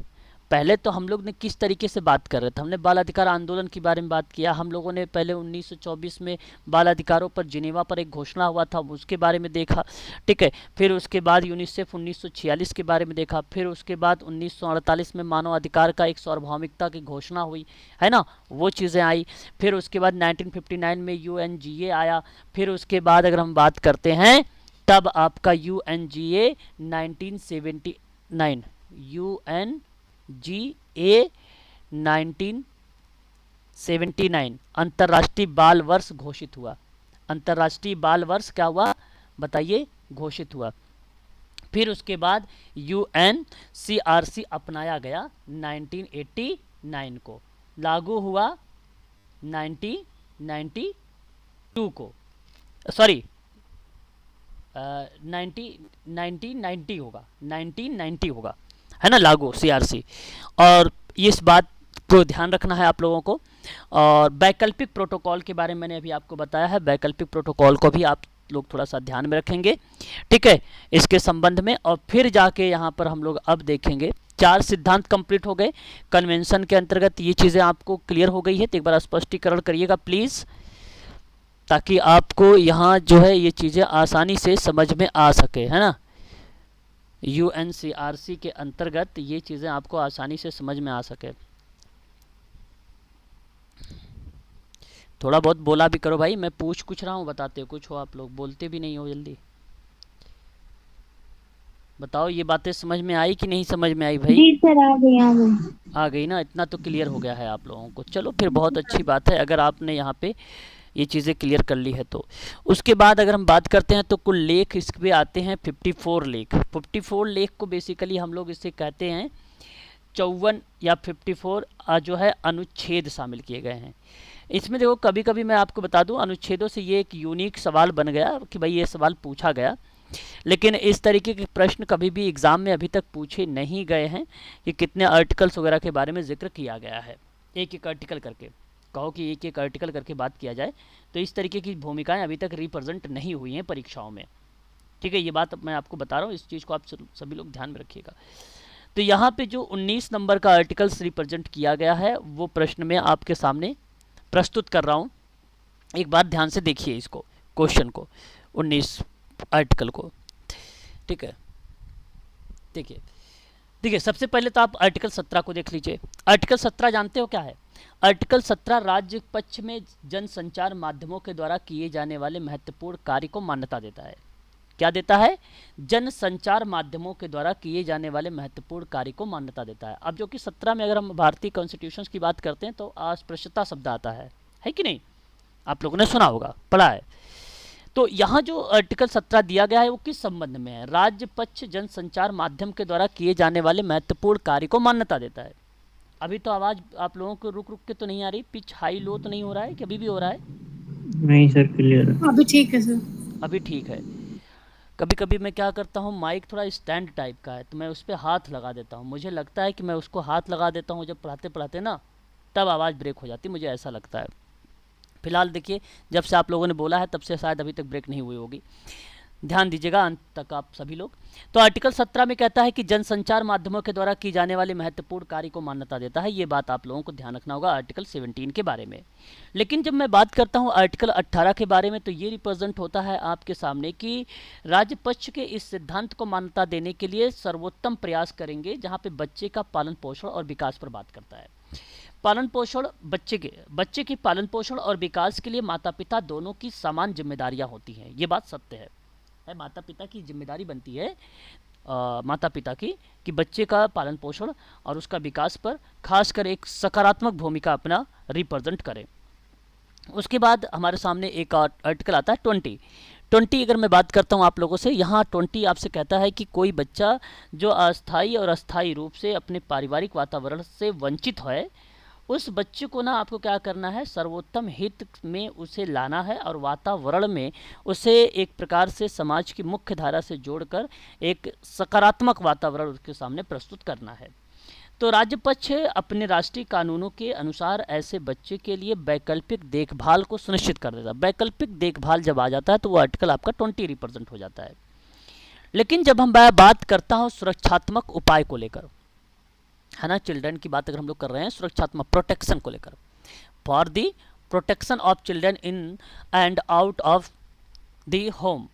पहले तो हम लोग ने किस तरीके से बात कर रहे थे, हमने बाल अधिकार आंदोलन के बारे में बात किया। हम लोगों ने पहले 1924 में बाल अधिकारों पर जिनेवा पर एक घोषणा हुआ था उसके बारे में देखा, ठीक है। फिर उसके बाद यूनिसेफ 1946 के बारे में देखा। फिर उसके बाद 1948 में मानव अधिकार का एक सार्वभौमिकता की घोषणा हुई, है ना, वो चीज़ें आई। फिर उसके बाद 1959 में UNGA आया। फिर उसके बाद अगर हम बात करते हैं तब आपका UNGA 1979 UNGA 1979 अंतर्राष्ट्रीय बाल वर्ष घोषित हुआ। अंतर्राष्ट्रीय बाल वर्ष क्या हुआ बताइए? घोषित हुआ। फिर उसके बाद UNCRC अपनाया गया 1989 को, लागू हुआ 1992 को, सॉरी 1990 होगा, 1990 होगा, है ना, लागू CRC। और इस बात को ध्यान रखना है आप लोगों को। और वैकल्पिक प्रोटोकॉल के बारे में मैंने अभी आपको बताया है, वैकल्पिक प्रोटोकॉल को भी आप लोग थोड़ा सा ध्यान में रखेंगे, ठीक है, इसके संबंध में। और फिर जाके यहाँ पर हम लोग अब देखेंगे 4 सिद्धांत कंप्लीट हो गए कन्वेंशन के अंतर्गत। ये चीज़ें आपको क्लियर हो गई है तो एक बार स्पष्टीकरण करिएगा प्लीज़, ताकि आपको यहाँ जो है ये चीज़ें आसानी से समझ में आ सके, है ना। UNCRC के अंतर्गत ये चीज़ें आपको आसानी से समझ में आ सके। थोड़ा बहुत बोला भी करो भाई, मैं पूछ कुछ रहा हूँ, बताते कुछ हो आप लोग, बोलते भी नहीं हो जल्दी। बताओ ये बातें समझ में आई कि नहीं समझ में आई भाई? जी सर आ गई आ गई। आ गई ना, इतना तो क्लियर हो गया है आप लोगों को। चलो फिर बहुत अच्छी बात है अगर आपने यहाँ पे ये चीज़ें क्लियर कर ली है तो। उसके बाद अगर हम बात करते हैं तो कुल लेख इस पे आते हैं 54 लेख। 54 लेख को बेसिकली हम लोग इसे कहते हैं 54 या 54 जो है अनुच्छेद शामिल किए गए हैं इसमें। देखो कभी कभी मैं आपको बता दूं अनुच्छेदों से ये एक यूनिक सवाल बन गया कि भाई ये सवाल पूछा गया, लेकिन इस तरीके के प्रश्न कभी भी एग्ज़ाम में अभी तक पूछे नहीं गए हैं कि कितने आर्टिकल्स वगैरह के बारे में जिक्र किया गया है। एक एक आर्टिकल करके कहो कि एक एक आर्टिकल करके बात किया जाए, तो इस तरीके की भूमिकाएं अभी तक रिप्रेजेंट नहीं हुई हैं परीक्षाओं में, ठीक है। ये बात मैं आपको बता रहा हूँ, इस चीज़ को आप सभी लोग ध्यान में रखिएगा। तो यहाँ पे जो 19 नंबर का आर्टिकल्स रिप्रेजेंट किया गया है वो प्रश्न में आपके सामने प्रस्तुत कर रहा हूँ। एक बार ध्यान से देखिए इसको, क्वेश्चन को, 19 आर्टिकल को, ठीक है। देखिए सबसे पहले तो आप आर्टिकल 17 को देख लीजिए। आर्टिकल 17 जानते हो क्या है? आर्टिकल 17 राज्य पक्ष में जनसंचार माध्यमों के द्वारा किए जाने वाले महत्वपूर्ण कार्य को मान्यता देता है। क्या देता है? जन संचार माध्यमों के द्वारा किए जाने वाले महत्वपूर्ण कार्य को मान्यता देता है। अब जो कि 17 में अगर हम भारतीय कॉन्स्टिट्यूशन की बात करते हैं तो अस्पृश्यता शब्द आता है कि नहीं? आप लोगों ने सुना होगा, पढ़ा है। तो यहाँ जो आर्टिकल 17 दिया गया है वो किस संबंध में है? राज्य पक्ष जन संचार माध्यम के द्वारा किए जाने वाले महत्वपूर्ण कार्य को मान्यता देता है। अभी तो आवाज़ आप लोगों को रुक रुक के तो नहीं आ रही? पिच हाई लो तो नहीं हो रहा है कि अभी भी हो रहा है? नहीं सर, क्लियर है। अभी ठीक है सर। अभी ठीक है। कभी कभी मैं क्या करता हूँ, माइक थोड़ा स्टैंड टाइप का है तो मैं उस पर हाथ लगा देता हूँ। मुझे लगता है कि मैं उसको हाथ लगा देता हूँ जब पढ़ाते पढ़ाते ना, तब आवाज़ ब्रेक हो जाती, मुझे ऐसा लगता है। फिलहाल देखिए, जब से आप लोगों ने बोला है तब से शायद अभी तक ब्रेक नहीं हुई होगी। ध्यान दीजिएगा अंत तक आप सभी लोग। तो आर्टिकल 17 में कहता है कि जनसंचार माध्यमों के द्वारा की जाने वाले महत्वपूर्ण कार्य को मान्यता देता है। ये बात आप लोगों को ध्यान रखना होगा आर्टिकल 17 के बारे में। लेकिन जब मैं बात करता हूँ आर्टिकल 18 के बारे में, तो ये रिप्रेजेंट होता है आपके सामने कि राज्य पक्ष के इस सिद्धांत को मान्यता देने के लिए सर्वोत्तम प्रयास करेंगे, जहाँ पे बच्चे का पालन पोषण और विकास पर बात करता है। पालन पोषण, बच्चे के पालन पोषण और विकास के लिए माता पिता दोनों की समान जिम्मेदारियां होती हैं। ये बात सत्य है। माता पिता की जिम्मेदारी बनती है माता पिता की कि बच्चे का पालन पोषण और उसका विकास पर खासकर एक सकारात्मक भूमिका अपना रिप्रेजेंट करें। उसके बाद हमारे सामने एक आर्टिकल आता है 20। अगर मैं बात करता हूँ आप लोगों से, यहाँ 20 आपसे कहता है कि कोई बच्चा जो अस्थायी और अस्थायी रूप से अपने पारिवारिक वातावरण से वंचित है, उस बच्चे को ना आपको क्या करना है, सर्वोत्तम हित में उसे लाना है और वातावरण में उसे एक प्रकार से समाज की मुख्य धारा से जोड़कर एक सकारात्मक वातावरण उसके सामने प्रस्तुत करना है। तो राज्य पक्ष अपने राष्ट्रीय कानूनों के अनुसार ऐसे बच्चे के लिए वैकल्पिक देखभाल को सुनिश्चित कर देता है। वैकल्पिक देखभाल जब आ जाता है तो वो आर्टिकल आपका 20 रिप्रेजेंट हो जाता है। लेकिन जब हम बात करता हूँ सुरक्षात्मक उपाय को लेकर, है ना, चिल्ड्रन की बात अगर हम लोग कर रहे हैं सुरक्षात्मक प्रोटेक्शन को लेकर, for the protection of children in and out of the home,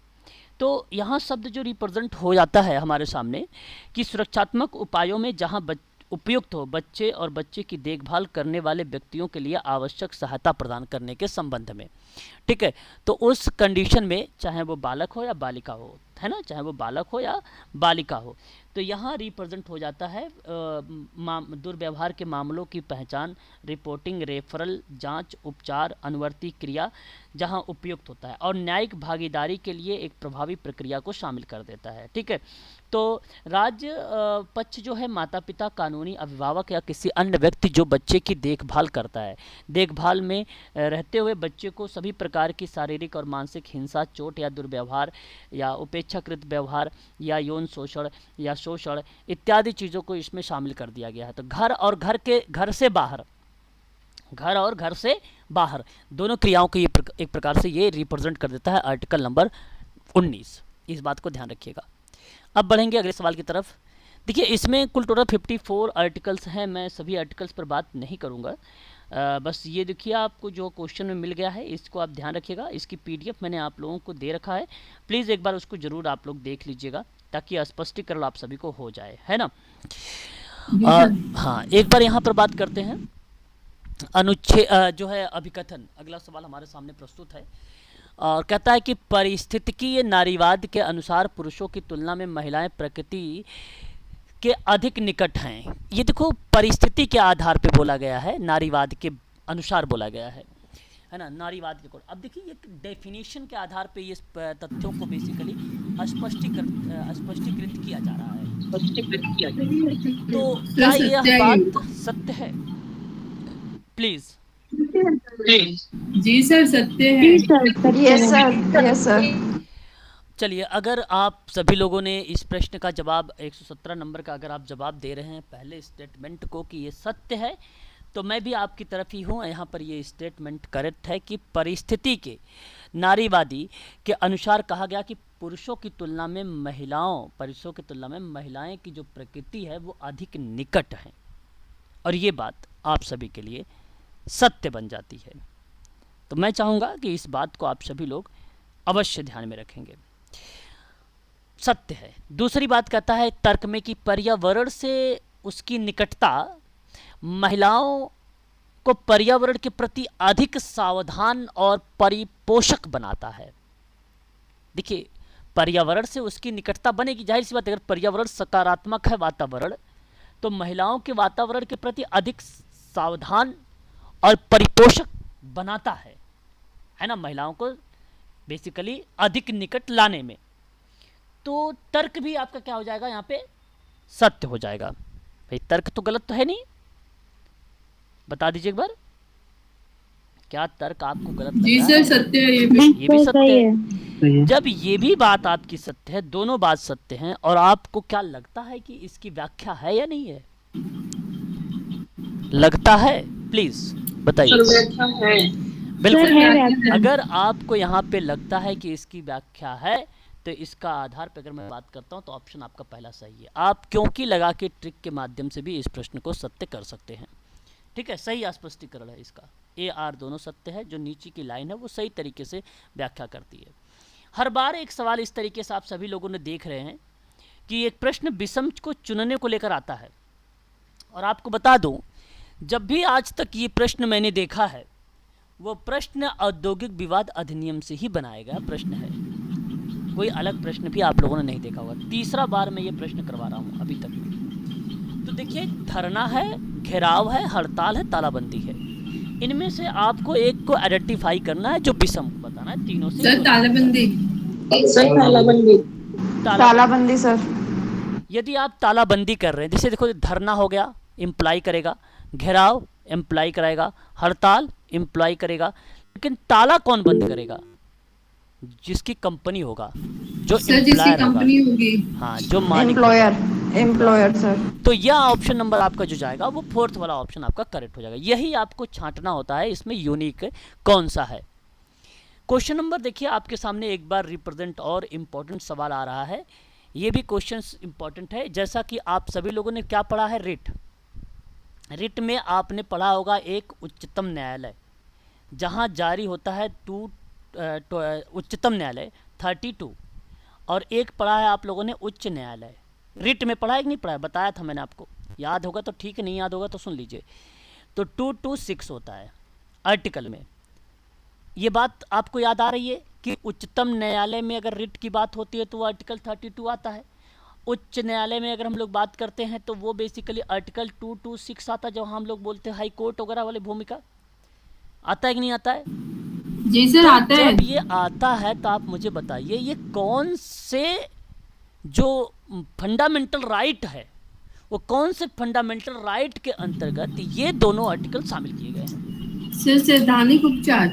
तो यहाँ शब्द जो रिप्रेजेंट हो जाता है हमारे सामने कि सुरक्षात्मक उपायों में जहाँ उपयुक्त हो बच्चे और बच्चे की देखभाल करने वाले व्यक्तियों के लिए आवश्यक सहायता प्रदान करने के संबंध में। ठीक है, तो उस कंडीशन में चाहे वो बालक हो या बालिका हो, है ना, चाहे वो बालक हो या बालिका हो, तो यहाँ रिप्रेजेंट हो जाता है दुर्व्यवहार के मामलों की पहचान, रिपोर्टिंग, रेफरल, जांच, उपचार, अनुवर्ती क्रिया जहाँ उपयुक्त होता है, और न्यायिक भागीदारी के लिए एक प्रभावी प्रक्रिया को शामिल कर देता है। ठीक है, तो राज्य पक्ष जो है माता पिता, कानूनी अभिभावक या किसी अन्य व्यक्ति जो बच्चे की देखभाल करता है, देखभाल में रहते हुए बच्चे को सभी प्रकार की शारीरिक और मानसिक हिंसा, चोट या दुर्व्यवहार या उपेक्षाकृत व्यवहार या यौन शोषण या शोषण इत्यादि चीज़ों को इसमें शामिल कर दिया गया है। तो घर और घर से बाहर दोनों क्रियाओं को ये एक प्रकार से ये रिप्रेजेंट कर देता है आर्टिकल नंबर 19। इस बात को ध्यान रखिएगा। अब बढ़ेंगे अगले सवाल की तरफ। देखिए, इसमें कुल टोटल 54 आर्टिकल्स हैं। मैं सभी आर्टिकल्स पर बात नहीं करूंगा। बस ये देखिए, आपको जो क्वेश्चन में मिल गया है इसको आप ध्यान रखिएगा। इसकी पीडीएफ मैंने आप लोगों को दे रखा है, प्लीज़ एक बार उसको ज़रूर आप लोग देख लीजिएगा ताकि स्पष्टीकरण आप सभी को हो जाए, है ना। हाँ, एक बार यहाँ पर बात करते हैं अनुच्छेद जो है अभिकथन। अगला सवाल हमारे सामने प्रस्तुत है और कहता है कि पारिस्थितिकीय नारीवाद के अनुसार पुरुषों की तुलना में महिलाएं प्रकृति के अधिक निकट हैं। ये देखो, परिस्थिति के आधार पे बोला गया है, नारीवाद के अनुसार बोला गया है ना, नारीवाद के। अब देखिए, ये डेफिनेशन के आधार पे ये तथ्यों को बेसिकली स्पष्टीकृत किया जा रहा है। तो क्या यह बात सत्य है? प्लीज। जी सर, सत्य है। Yes sir. चलिए, अगर आप सभी लोगों ने इस प्रश्न का जवाब 117 नंबर का अगर आप जवाब दे रहे हैं पहले स्टेटमेंट को कि ये सत्य है, तो मैं भी आपकी तरफ ही हूँ। यहाँ पर ये स्टेटमेंट करेक्ट है कि परिस्थिति के नारीवादी के अनुसार कहा गया कि पुरुषों की तुलना में महिलाएं की जो प्रकृति है वो अधिक निकट है, और ये बात आप सभी के लिए सत्य बन जाती है। तो मैं चाहूँगा कि इस बात को आप सभी लोग अवश्य ध्यान में रखेंगे। सत्य है। दूसरी बात कहता है तर्क में कि पर्यावरण से उसकी निकटता महिलाओं को पर्यावरण के प्रति अधिक सावधान और परिपोषक बनाता है। देखिए, पर्यावरण से उसकी निकटता बनेगी। जाहिर सी बात है, अगर पर्यावरण सकारात्मक है वातावरण, तो महिलाओं के वातावरण के प्रति अधिक सावधान और परिपोषक बनाता है ना, महिलाओं को बेसिकली अधिक निकट लाने में। तो तर्क भी आपका क्या हो जाएगा यहाँ पे, सत्य हो जाएगा। भाई तर्क तो गलत तो है नहीं, बता दीजिए एक बार, क्या तर्क आपको गलत लग जी रहा सर, है? सत्य है ये भी। ये भी सत्य है। सही है। जब ये भी बात आपकी सत्य है, दोनों बात सत्य हैं, और आपको क्या लगता है कि इसकी व्याख्या है या नहीं है? लगता है, प्लीज बताइए। बिल्कुल, व्याख्या। अगर आपको यहाँ पे लगता है कि इसकी व्याख्या है, तो इसका आधार पर अगर मैं बात करता हूँ तो ऑप्शन आपका पहला सही है। आप क्योंकि लगा के ट्रिक के माध्यम से भी इस प्रश्न को सत्य कर सकते हैं। ठीक है, सही स्पष्टीकरण है इसका। ए आर दोनों सत्य है, जो नीचे की लाइन है वो सही तरीके से व्याख्या करती है। हर बार एक सवाल इस तरीके से आप सभी लोगों ने देख रहे हैं कि एक प्रश्न विषम को चुनने को लेकर आता है, और आपको बता दूं, जब भी आज तक ये प्रश्न मैंने देखा है, वो प्रश्न औद्योगिक विवाद अधिनियम से ही बनाया गया प्रश्न है। कोई अलग प्रश्न भी आप लोगों ने नहीं देखा होगा। तीसरा बार मैं ये प्रश्न करवा रहा हूँ अभी तक। तो देखिए, धरना है, घेराव है, हड़ताल है, तालाबंदी है। इनमें से आपको एक को आइडेंटिफाई करना है जो विषम को बताना है। तीनों से सर तालाबंदी। तालाबंदी सर। यदि आप तालाबंदी कर रहे हैं, जैसे देखो धरना हो गया, इम्प्लाई करेगा, घेराव इम्प्लाई कराएगा, हड़ताल इम्प्लाई करेगा, लेकिन ताला कौन बंद करेगा? जिसकी कंपनी होगा, जो सर जिसकी एम्प्लॉयर होगा, कंपनी होगी। हाँ, जो मालिक होगा। Employer sir. तो यह ऑप्शन नंबर आपका जो जाएगा वो फोर्थ वाला ऑप्शन आपका करेक्ट हो जाएगा। यही आपको छांटना होता है इसमें यूनिक कौन सा है। क्वेश्चन नंबर देखिए आपके सामने एक बार रिप्रेजेंट और इम्पोर्टेंट सवाल आ रहा है। ये भी क्वेश्चन इम्पोर्टेंट है। जैसा कि आप सभी लोगों ने क्या पढ़ा है, रिट। रिट में आपने पढ़ा होगा एक उच्चतम न्यायालय, जहाँ जारी होता है उच्चतम न्यायालय 32, और एक पढ़ा है आप लोगों ने उच्च न्यायालय। रिट में पढ़ा है कि नहीं पढ़ा है? बताया था मैंने आपको, याद होगा तो ठीक है, नहीं याद होगा तो सुन लीजिए। तो 226 होता है आर्टिकल में। ये बात आपको याद आ रही है कि उच्चतम न्यायालय में अगर रिट की बात होती है तो वो आर्टिकल 32 आता है। उच्च न्यायालय में अगर हम लोग बात करते हैं तो वो बेसिकली आर्टिकल 226 आता है, जो हम लोग बोलते हैं हाई कोर्ट वगैरह वाली भूमिका। आता है कि नहीं आता है? जी सर तो आता है। जब ये आता है तो आप मुझे बताइए, ये कौन से जो फंडामेंटल राइट है, वो कौन से फंडामेंटल राइट के अंतर्गत ये दोनों आर्टिकल शामिल किए गए हैं? सर संवैधानिक उपचार।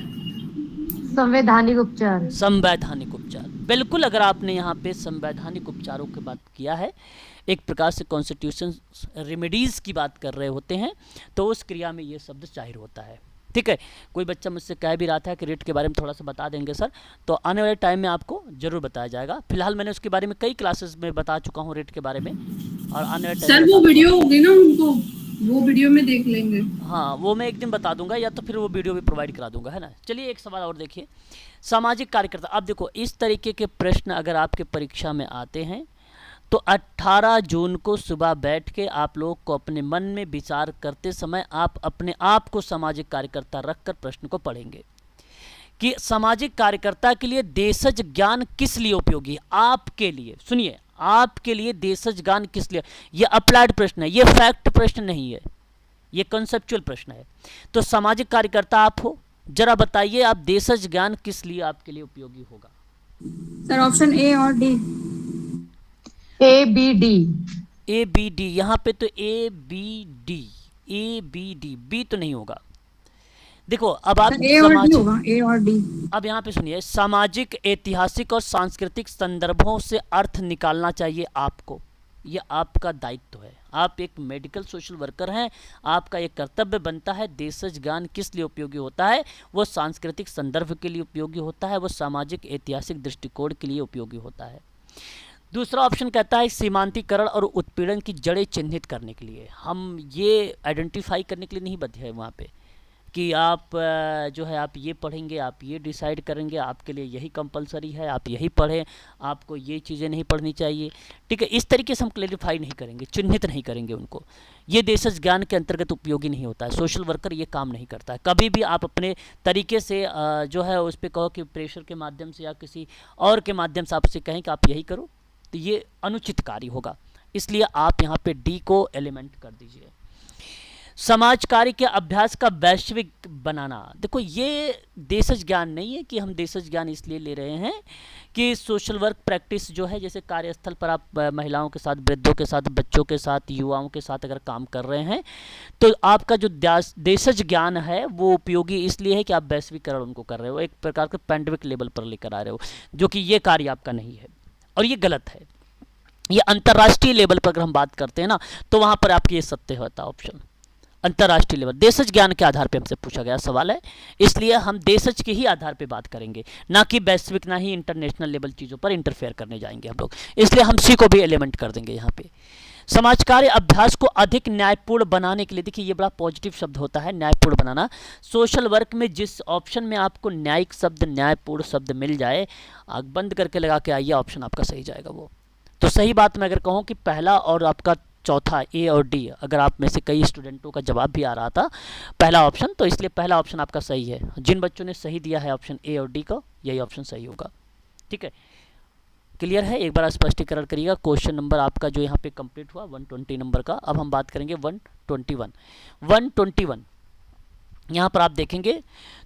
संवैधानिक उपचार। संवैधानिक उपचार, बिल्कुल। अगर आपने यहाँ पे संवैधानिक उपचारों की बात किया है, एक प्रकार से कॉन्स्टिट्यूशन रेमेडीज़ की बात कर रहे होते हैं, तो उस क्रिया में ये शब्द जाहिर होता है। ठीक है, कोई बच्चा मुझसे कह भी रहा था कि रिट के बारे में थोड़ा सा बता देंगे सर, तो आने वाले टाइम में आपको जरूर बताया जाएगा। फिलहाल मैंने उसके बारे में कई क्लासेस में बता चुका हूँ रिट के बारे में, और आने वाले सर वो वीडियो होगी ना, उनको वो वीडियो में देख लेंगे। हाँ, वो मैं एक दिन बता दूंगा, या तो फिर वो वीडियो भी प्रोवाइड करा दूंगा, है ना। चलिए एक सवाल और देखिए, सामाजिक कार्यकर्ता। अब देखो, इस तरीके के प्रश्न अगर आपके परीक्षा में आते हैं तो 18 जून को सुबह बैठ के आप लोग को अपने मन में विचार करते समय आप अपने आप को सामाजिक कार्यकर्ता रखकर प्रश्न को पढ़ेंगे कि सामाजिक कार्यकर्ता के लिए देशज ज्ञान किस लिए उपयोगी है। आपके लिए, सुनिए, आपके लिए देशज ज्ञान किस लिए, ये अप्लाइड प्रश्न है, ये फैक्ट प्रश्न नहीं है, ये कंसेप्चुअल प्रश्न है। तो सामाजिक कार्यकर्ता आप हो, जरा बताइए आप देशज ज्ञान किस लिए आपके लिए उपयोगी होगा? सर ऑप्शन ए और D. A B D. A B D, यहाँ पे तो A B D, A B D, B तो नहीं होगा। देखो अब आप ए और डी होगा, ए और डी। अब यहाँ पे सुनिए, सामाजिक, ऐतिहासिक और सांस्कृतिक संदर्भों से अर्थ निकालना चाहिए आपको, ये आपका दायित्व है। आप एक मेडिकल सोशल वर्कर हैं, आपका एक कर्तव्य बनता है। देशज ज्ञान किस लिए उपयोगी होता है? वो सांस्कृतिक संदर्भ के लिए उपयोगी होता है, वो सामाजिक ऐतिहासिक दृष्टिकोण के लिए उपयोगी होता है। दूसरा ऑप्शन कहता है सीमांतीकरण और उत्पीड़न की जड़ें चिन्हित करने के लिए। हम ये आइडेंटिफाई करने के लिए नहीं बचे हैं वहाँ पे कि आप जो है आप ये पढ़ेंगे, आप ये डिसाइड करेंगे, आपके लिए यही कंपलसरी है, आप यही पढ़ें, आपको ये चीज़ें नहीं पढ़नी चाहिए। ठीक है, इस तरीके से हम क्लेरिफाई नहीं करेंगे, चिन्हित नहीं करेंगे उनको। ये देशज ज्ञान के अंतर्गत उपयोगी नहीं होता है। सोशल वर्कर ये काम नहीं करता है। कभी भी आप अपने तरीके से जो है उस पर कहो कि प्रेशर के माध्यम से या किसी और के माध्यम से आपसे कहें कि आप यही करो, तो ये अनुचित कार्य होगा। इसलिए आप यहाँ पे डी को एलिमेंट कर दीजिए। समाज कार्य के अभ्यास का वैश्विक बनाना, देखो ये देशज ज्ञान नहीं है कि हम देशज ज्ञान इसलिए ले रहे हैं कि सोशल वर्क प्रैक्टिस जो है, जैसे कार्यस्थल पर आप महिलाओं के साथ, वृद्धों के साथ, बच्चों के साथ, युवाओं के साथ अगर काम कर रहे हैं तो आपका जो देशज ज्ञान है वो उपयोगी इसलिए है कि आप वैश्वीकरण उनको कर रहे हो, एक प्रकार के पैंडमिक लेवल पर लेकर आ रहे हो, जो कि ये कार्य आपका नहीं है और ये गलत है। ये अंतर्राष्ट्रीय लेवल पर अगर हम बात करते हैं ना तो वहाँ पर आपकी ये सत्य होता है ऑप्शन, अंतर्राष्ट्रीय लेवल। देशज ज्ञान के आधार पे हमसे पूछा गया सवाल है, इसलिए हम देशज के ही आधार पे बात करेंगे, ना कि वैश्विक, ना ही इंटरनेशनल लेवल चीज़ों पर इंटरफेयर करने जाएंगे हम लोग, इसलिए हम सी को भी एलिमेंट कर देंगे यहाँ पे। समाज कार्य अभ्यास को अधिक न्यायपूर्ण बनाने के लिए, देखिए ये बड़ा पॉजिटिव शब्द होता है, न्यायपूर्ण बनाना। सोशल वर्क में जिस ऑप्शन में आपको न्यायिक शब्द, न्यायपूर्ण शब्द मिल जाए, आँख बंद करके लगा के आइए, ऑप्शन आपका सही जाएगा वो। तो सही बात मैं अगर कहूँ कि पहला और आपका चौथा ए और डी, अगर आप में से कई स्टूडेंटों का जवाब भी आ रहा था पहला ऑप्शन, तो इसलिए पहला ऑप्शन आपका सही है। जिन बच्चों ने सही दिया है ऑप्शन ए और डी का, यही ऑप्शन सही होगा। ठीक है, क्लियर है? एक बार स्पष्टीकरण करिएगा। क्वेश्चन नंबर आपका जो यहाँ पे कंप्लीट हुआ 120 नंबर का। अब हम बात करेंगे 121 यहाँ पर आप देखेंगे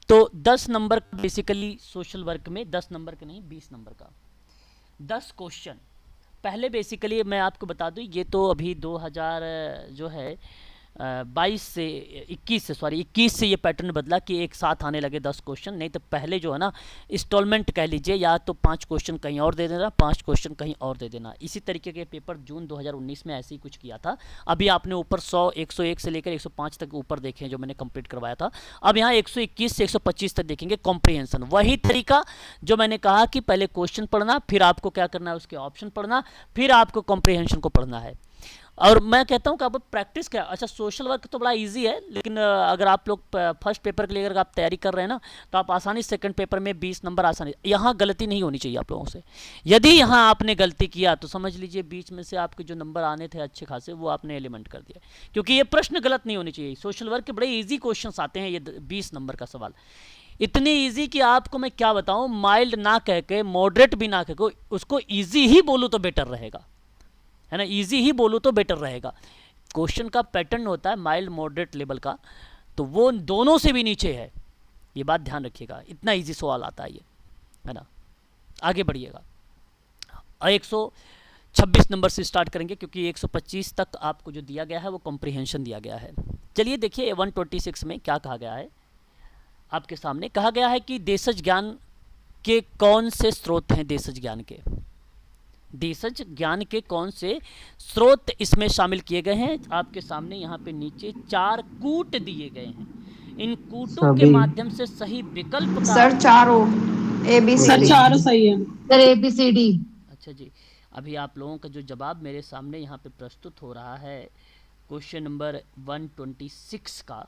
तो 10 नंबर बेसिकली सोशल वर्क में, 10 नंबर का नहीं 20 नंबर का 10 क्वेश्चन। पहले बेसिकली मैं आपको बता दूं, ये तो अभी 2000 जो है 22 से 21 से ये पैटर्न बदला कि एक साथ आने लगे 10 क्वेश्चन। नहीं तो पहले जो है ना इंस्टॉलमेंट कह लीजिए, या तो 5 क्वेश्चन कहीं और दे देना, 5 क्वेश्चन कहीं और दे देना। इसी तरीके के पेपर जून 2019 में ऐसे ही कुछ किया था। अभी आपने ऊपर 100, 101 से लेकर 105 तक ऊपर देखे हैं जो मैंने कंप्लीट करवाया था। अब यहाँ 121 से 125 तक देखेंगे कॉम्प्रिहेंशन। वही तरीका जो मैंने कहा कि पहले क्वेश्चन पढ़ना, फिर आपको क्या करना है उसके ऑप्शन पढ़ना, फिर आपको कॉम्प्रिहेंशन को पढ़ना है। और मैं कहता हूँ कि अब प्रैक्टिस क्या, अच्छा सोशल वर्क तो बड़ा इजी है, लेकिन अगर आप लोग फर्स्ट पेपर के लिए अगर आप तैयारी कर रहे हैं ना तो आप आसानी सेकंड पेपर में 20 नंबर आसानी, यहाँ गलती नहीं होनी चाहिए आप लोगों से। यदि यहाँ आपने गलती किया तो समझ लीजिए बीच में से आपके जो नंबर आने थे अच्छे खासे वो आपने एलिमेंट कर दिया, क्योंकि ये प्रश्न गलत नहीं होनी चाहिए। सोशल वर्क के बड़े ईजी क्वेश्चन आते हैं, ये 20 नंबर का सवाल इतनी इजी कि आपको मैं क्या बताऊँ, माइल्ड ना कह के, मॉडरेट भी ना कह के, उसको ईजी ही बोलूँ तो बेटर रहेगा, है ना, इजी ही बोलूँ तो बेटर रहेगा। क्वेश्चन का पैटर्न होता है माइल्ड मॉडरेट लेवल का, तो वो दोनों से भी नीचे है, ये बात ध्यान रखिएगा। इतना इजी सवाल आता है ये, है ना। आगे बढ़िएगा, 126 नंबर से स्टार्ट करेंगे क्योंकि 125 तक आपको जो दिया गया है वो कॉम्प्रिहेंशन दिया गया है। चलिए देखिए 126 में क्या कहा गया है आपके सामने। कहा गया है कि देशज ज्ञान के कौन से स्रोत हैं, देशज ज्ञान के, देशज ज्ञान के कौन से स्रोत इसमें शामिल किए गए हैं। आपके सामने यहाँ पे नीचे 4 कूट दिए गए हैं, इन कूटों के माध्यम से सही विकल्प का सर चारों A B C sir D, चारों सही है sir A B C D. अच्छा जी, अभी आप लोगों का जो जवाब मेरे सामने यहाँ पे प्रस्तुत हो रहा है क्वेश्चन नंबर 126 का,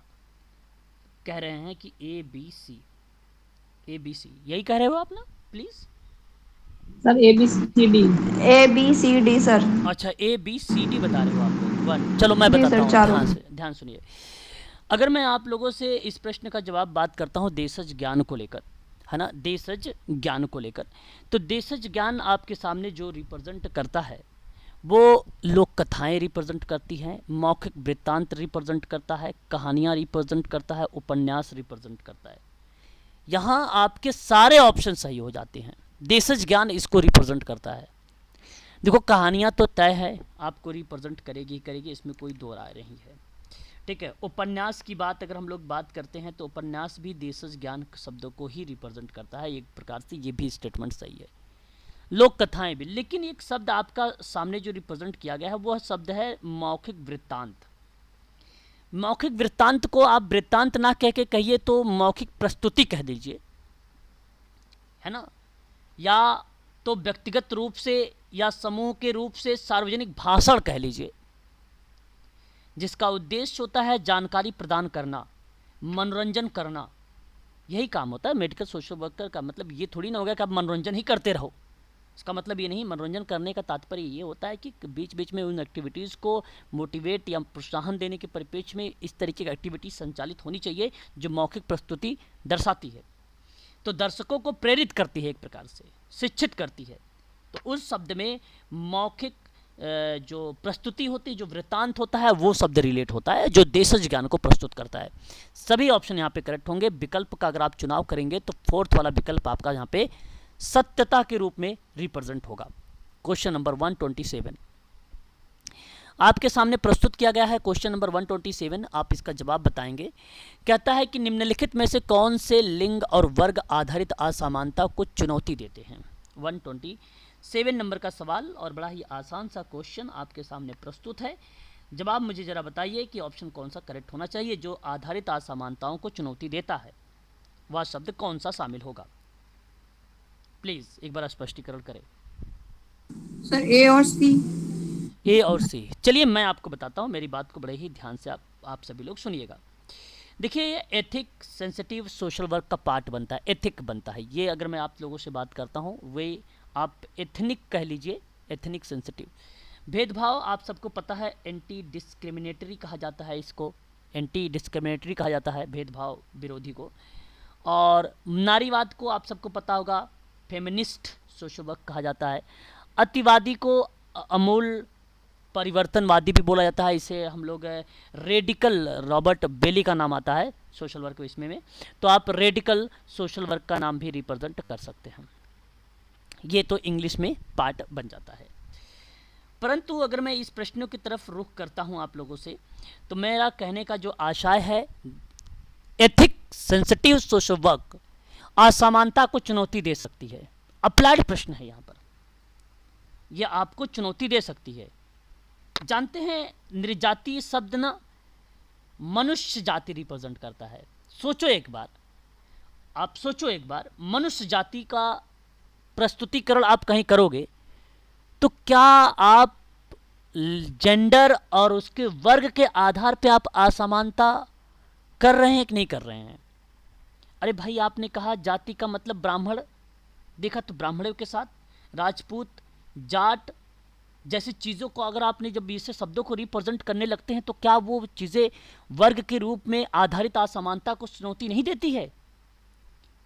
कह रहे हैं कि ए बी सी, यही कह रहे हो आप ना, please sir A B C D sir. अच्छा ए बी सी डी बता रहे हो आप लोग, 1। चलो मैं बताता हूँ, ध्यान सुनिए। अगर मैं आप लोगों से इस प्रश्न का जवाब बात करता हूँ देशज ज्ञान को लेकर, है ना, देशज ज्ञान को लेकर, तो देशज ज्ञान आपके सामने जो रिप्रेजेंट करता है वो लोक कथाएँ रिप्रेजेंट करती हैं, मौखिक वृत्तांत रिप्रेजेंट करता है, कहानियाँ रिप्रेजेंट करता है, उपन्यास रिप्रेजेंट करता है। यहाँ आपके सारे ऑप्शन सही हो जाते हैं, देशज ज्ञान इसको रिप्रेजेंट करता है। देखो कहानियाँ तो तय है आपको रिप्रेजेंट करेगी, इसमें कोई दो राय नहीं है, ठीक है। उपन्यास की बात अगर हम लोग बात करते हैं तो उपन्यास भी देशज ज्ञान शब्दों को ही रिप्रेजेंट करता है, एक प्रकार से ये भी स्टेटमेंट सही है। लोक कथाएं भी, लेकिन एक शब्द आपका सामने जो रिप्रेजेंट किया गया है वह शब्द है मौखिक वृत्तांत। मौखिक वृत्तांत को आप वृत्तांत ना कह के कहिए तो मौखिक प्रस्तुति कह दीजिए, है ना, या तो व्यक्तिगत रूप से या समूह के रूप से सार्वजनिक भाषण कह लीजिए, जिसका उद्देश्य होता है जानकारी प्रदान करना, मनोरंजन करना, यही काम होता है मेडिकल सोशल वर्कर का। मतलब ये थोड़ी ना होगा कि आप मनोरंजन ही करते रहो, इसका मतलब ये नहीं। मनोरंजन करने का तात्पर्य ये होता है कि बीच बीच में उन एक्टिविटीज़ को मोटिवेट या प्रोत्साहन देने के परिप्रेक्ष्य में इस तरीके की एक्टिविटी संचालित होनी चाहिए जो मौखिक प्रस्तुति दर्शाती है, तो दर्शकों को प्रेरित करती है, एक प्रकार से शिक्षित करती है। तो उस शब्द में मौखिक जो प्रस्तुति होती है, जो वृत्तांत होता है, वो शब्द रिलेट होता है जो देशज ज्ञान को प्रस्तुत करता है। सभी ऑप्शन यहाँ पे करेक्ट होंगे। विकल्प का अगर आप चुनाव करेंगे तो फोर्थ वाला विकल्प आपका यहाँ पे सत्यता के रूप में रिप्रेजेंट होगा। क्वेश्चन नंबर 127 आपके सामने प्रस्तुत किया गया है। क्वेश्चन नंबर 127 आप इसका जवाब बताएंगे। कहता है कि निम्नलिखित में से कौन से लिंग और वर्ग आधारित असमानता को चुनौती देते हैं। 127 नंबर का सवाल और बड़ा ही आसान सा क्वेश्चन आपके सामने प्रस्तुत है। जवाब मुझे जरा बताइए कि ऑप्शन कौन सा करेक्ट होना चाहिए जो आधारित असमानताओं को चुनौती देता है, वह शब्द कौन सा शामिल होगा। प्लीज एक बार स्पष्टीकरण करें। सर ए और सी। ए और सी, चलिए मैं आपको बताता हूँ, मेरी बात को बड़े ही ध्यान से आप सभी लोग सुनिएगा। देखिए ये एथिक सेंसिटिव सोशल वर्क का पार्ट बनता है, एथिक बनता है। ये अगर मैं आप लोगों से बात करता हूँ वे आप एथनिक कह लीजिए, एथनिक सेंसिटिव। भेदभाव आप सबको पता है एंटी डिस्क्रिमिनेटरी कहा जाता है, इसको एंटी डिस्क्रिमिनेटरी कहा जाता है भेदभाव विरोधी को। और नारीवाद को आप सबको पता होगा फेमिनिस्ट सोशल वर्क कहा जाता है। अतिवादी को अमूल परिवर्तनवादी भी बोला जाता है, इसे हम लोग रेडिकल, रॉबर्ट बेली का नाम आता है सोशल वर्क इसमें में, तो आप रेडिकल सोशल वर्क का नाम भी रिप्रेजेंट कर सकते हैं। ये तो इंग्लिश में पार्ट बन जाता है। परंतु अगर मैं इस प्रश्नों की तरफ रुख करता हूँ आप लोगों से, तो मेरा कहने का जो आशय है एथिक सेंसिटिव सोशल वर्क असमानता को चुनौती दे सकती है। अप्लाइड प्रश्न है यहाँ पर, यह आपको चुनौती दे सकती है। जानते हैं नृजातीय शब्द ना मनुष्य जाति रिप्रेजेंट करता है। सोचो एक बार, आप सोचो एक बार, मनुष्य जाति का प्रस्तुतिकरण आप कहीं करोगे तो क्या आप जेंडर और उसके वर्ग के आधार पे आप असमानता कर रहे हैं कि नहीं कर रहे हैं। अरे भाई आपने कहा जाति का मतलब ब्राह्मण, देखा तो ब्राह्मणों के साथ राजपूत, जाट जैसी चीज़ों को अगर आपने जब इसे शब्दों को रिप्रेजेंट करने लगते हैं तो क्या वो चीज़ें वर्ग के रूप में आधारित असमानता को चुनौती नहीं देती है?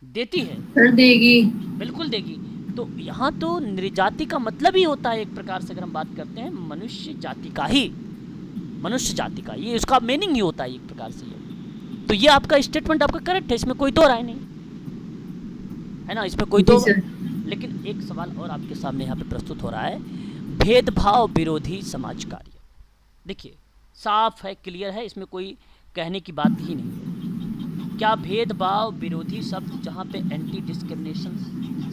देती है, सर देगी, बिल्कुल देगी। तो यहाँ तो नृजाति का मतलब ही होता है एक प्रकार से, अगर हम बात करते हैं मनुष्य जाति का ही, मनुष्य जाति का, ये इसका मीनिंग ही होता है एक प्रकार से। ये तो ये आपका स्टेटमेंट आपका करेक्ट है, इसमें कोई दो राय नहीं है ना, इसमें कोई दो। लेकिन एक सवाल और आपके सामने यहाँ पे प्रस्तुत हो रहा है, भेदभाव विरोधी समाज कार्य। देखिए साफ है, क्लियर है, इसमें कोई कहने की बात ही नहीं है। क्या भेदभाव विरोधी शब्द जहाँ पे एंटी डिस्क्रिमिनेशन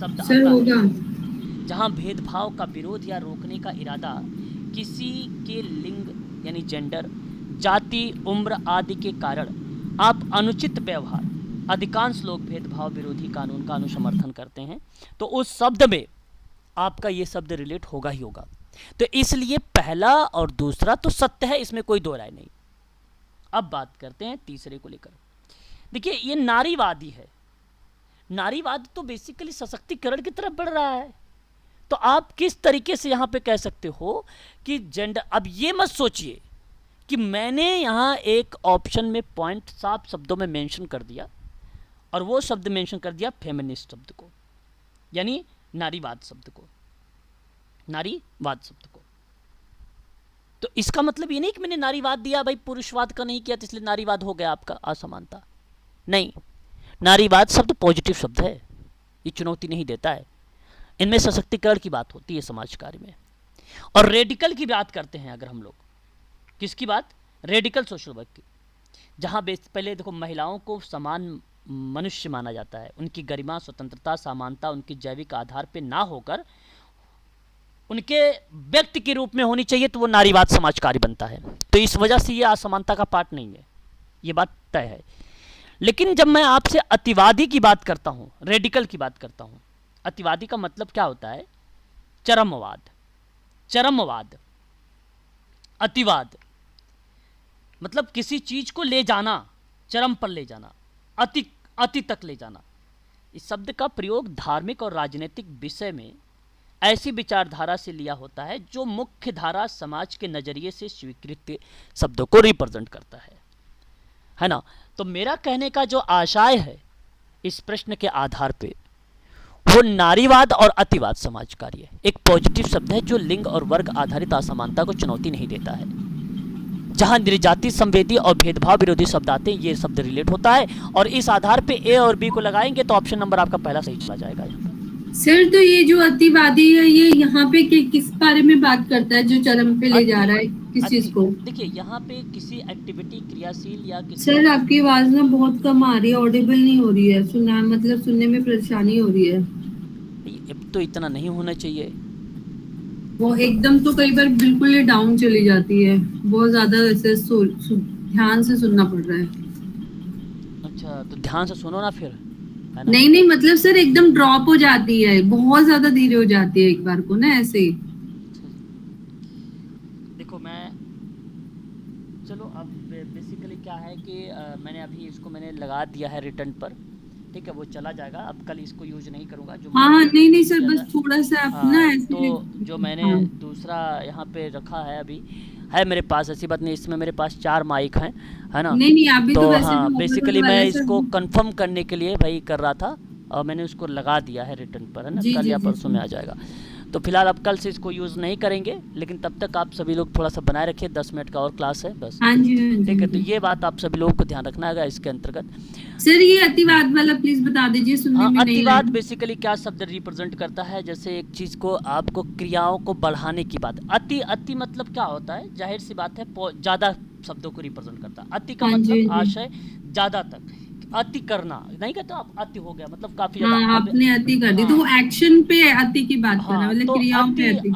शब्द आता है, जहाँ भेदभाव का विरोध या रोकने का इरादा किसी के लिंग यानी जेंडर, जाति, उम्र आदि के कारण आप अनुचित व्यवहार, अधिकांश लोग भेदभाव विरोधी कानून का अनुसमर्थन करते हैं, तो उस शब्द में आपका ये शब्द रिलेट होगा ही होगा। तो इसलिए पहला और दूसरा तो सत्य है, इसमें कोई दो राय नहीं। अब बात करते हैं तीसरे को लेकर। देखिए ये नारीवादी है, नारीवाद तो बेसिकली सशक्तिकरण की तरफ बढ़ रहा है। तो आप किस तरीके से यहाँ पे कह सकते हो कि जेंडर, अब ये मत सोचिए कि मैंने यहाँ एक ऑप्शन में पॉइंट साफ शब्दों में मेंशन कर दिया और वो शब्द मेंशन कर दिया फेमिनिस्ट शब्द को, यानी नारीवाद शब्द को, नारीवाद शब्द को। तो इसका मतलब ये नहीं कि मैंने नारीवाद दिया भाई, पुरुषवाद का नहीं किया तो इसलिए नारीवाद हो गया आपका असमानता। नहीं, नारीवाद शब्द पॉजिटिव शब्द है, ये चुनौती नहीं देता है। इनमें सशक्तिकरण की बात होती है समाज कार्य में। और रेडिकल की बात करते हैं अगर हम लोग, किसकी बात? रेडिकल सोशल वर्क की, जहाँ पहले देखो महिलाओं को समान मनुष्य माना जाता है, उनकी गरिमा, स्वतंत्रता, समानता उनकी जैविक आधार पे ना होकर उनके व्यक्ति के रूप में होनी चाहिए, तो वो नारीवाद समाज कार्य बनता है। तो इस वजह से ये असमानता का पार्ट नहीं है, ये बात तय है। लेकिन जब मैं आपसे अतिवादी की बात करता हूँ, रेडिकल की बात करता हूँ, अतिवादी का मतलब क्या होता है? चरमवाद, चरमवाद, अतिवाद मतलब किसी चीज को ले जाना, चरम पर ले जाना, अति अति तक ले जाना। इस शब्द का प्रयोग धार्मिक और राजनीतिक विषय में ऐसी विचारधारा से लिया होता है जो मुख्य धारा समाज के नज़रिए से स्वीकृत शब्दों को रिप्रेजेंट करता है ना। तो मेरा कहने का जो आशय है इस प्रश्न के आधार पे वो नारीवाद और अतिवाद समाजकारी है। एक पॉजिटिव शब्द है जो लिंग और वर्ग आधारित असमानता को चुनौती नहीं देता है। जहां निर्जाति संवेदी और भेदभाव विरोधी शब्द आते हैं ये शब्द रिलेट होता है, और इस आधार पे ए और बी को लगाएंगे तो ऑप्शन नंबर आपका पहला सही चला जाएगा। सर तो ये जो अतिवादी है ये यहाँ पे किस बारे में बात करता है जो चरम पे ले जा रहा है, किस चीज को? देखिए यहाँ पे किसी एक्टिविटी क्रियाशील या किसी सर आपकी आवाज ना बहुत कम आ रही है, ऑडिबल नहीं हो रही है, सुनना मतलब सुनने में परेशानी हो रही है। तो इतना नहीं होना चाहिए, वो एकदम तो कई बार बिल्कुल ही डाउन चली जाती है, बहुत ज्यादा ऐसे ध्यान से सुनना पड़ रहा है। अच्छा तो ध्यान से सुनो ना फिर, है ना? नहीं मतलब सर एकदम ड्रॉप हो जाती है, बहुत ज्यादा धीरे हो जाती है एक बार को ना ऐसे। देखो मैं चलो अब बेसिकली क्या है कि मैंने अभी इसको मैंने लगा दिया है रिटर्न पर, ठीक है, वो चला जाएगा। अब कल इसको यूज नहीं करूंगा जो हाँ नहीं सर बस थोड़ा सा आप ना ऐसे तो जो मैंने दूसरा यहाँ पे रखा है अभी है मेरे पास, ऐसी बात नहीं, इसमें मेरे पास 4 माइक हैं, है ना। नहीं अभी तो वैसे हाँ भी बेसिकली मैं इसको कंफर्म करने के लिए भाई कर रहा था और मैंने उसको लगा दिया है रिटर्न पर, है ना। कल या परसों में आ जाएगा। तो फिलहाल अब कल से इसको यूज़ नहीं करेंगे, लेकिन तब तक आप सभी लोग थोड़ा सा बनाए रखिए, 10 मिनट का और क्लास है बस। हाँ जी ठीक है, तो ये बात आप सभी लोगों को ध्यान रखना है इसके अंतर्गत। सर ये अतिवाद वाला प्लीज बता दीजिए, सुनने में नहीं अतिवाद बेसिकली क्या शब्द रिप्रेजेंट करता है, जैसे एक चीज को आपको क्रियाओं को बढ़ाने की बात। अति मतलब क्या होता है, जाहिर सी बात है ज्यादा शब्दों को रिप्रेजेंट करता है। अति का मतलब आशय ज्यादा तक, अति करना नहीं कहते आप, अति हो गया मतलब काफी ज्यादा। हाँ, आपने अति कर दी तो वो एक्शन पे अति की बात कर रहा है, मतलब तो क्रियाओं पे अति।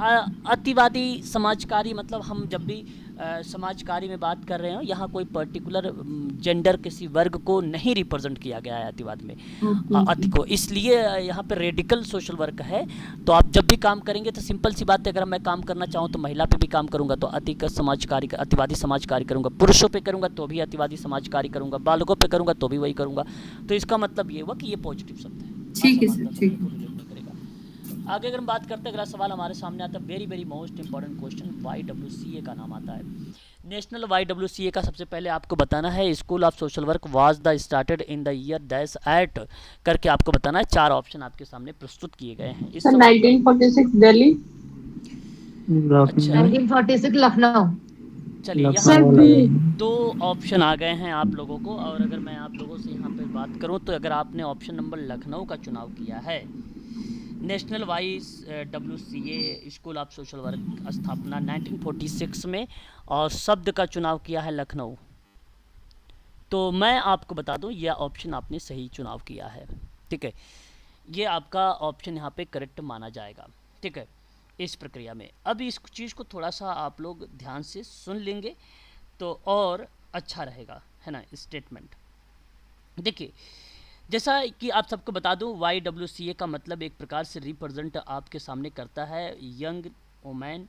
अतिवादी समाजकारी मतलब हम जब भी समाजकारी में बात कर रहे हो, यहाँ कोई पर्टिकुलर जेंडर किसी वर्ग को नहीं रिप्रेजेंट किया गया है अतिवाद में, अति को, इसलिए यहाँ पे रेडिकल सोशल वर्क है। तो आप जब भी काम करेंगे तो सिंपल सी बात है, अगर मैं काम करना चाहूँ तो महिला पे भी काम करूँगा तो अतिवादी समाजकारी करूँगा, पुरुषों पे करूँगा तो भी अतिवादी समाजकारी करूँगा, बालकों पे करूँगा तो भी वही करूँगा। तो इसका मतलब ये हुआ कि ये पॉजिटिव शब्द है। ठीक है सर, ठीक है। आगे अगर हम बात करते हैं, अगला सवाल हमारे सामने आता है, very most important question, YWCA का नाम आता है। नेशनल YWCA का सबसे पहले आपको बताना है, school of social work was the started in the year dash eight करके आपको बताना है। 4 ऑप्शन आपके सामने प्रस्तुत किए गए हैं। 1946 दिल्ली, अच्छा 1946 लखनऊ। चलिए यहाँ पे 2 ऑप्शन आ गए हैं आप लोगों को, और अगर मैं आप लोगों से यहाँ पे बात करूँ तो अगर आपने ऑप्शन नंबर लखनऊ का चुनाव किया है, national YWCA school of social work स्थापना 1946 में, और शब्द का चुनाव किया है लखनऊ, तो मैं आपको बता दूं यह ऑप्शन आपने सही चुनाव किया है। ठीक है, ये आपका ऑप्शन यहाँ पे करेक्ट माना जाएगा। ठीक है, इस प्रक्रिया में अब इस चीज़ को थोड़ा सा आप लोग ध्यान से सुन लेंगे तो और अच्छा रहेगा, है ना। स्टेटमेंट देखिए, जैसा कि आप सबको बता दूं, YWCA का मतलब एक प्रकार से रिप्रेजेंट आपके सामने करता है यंग वुमेन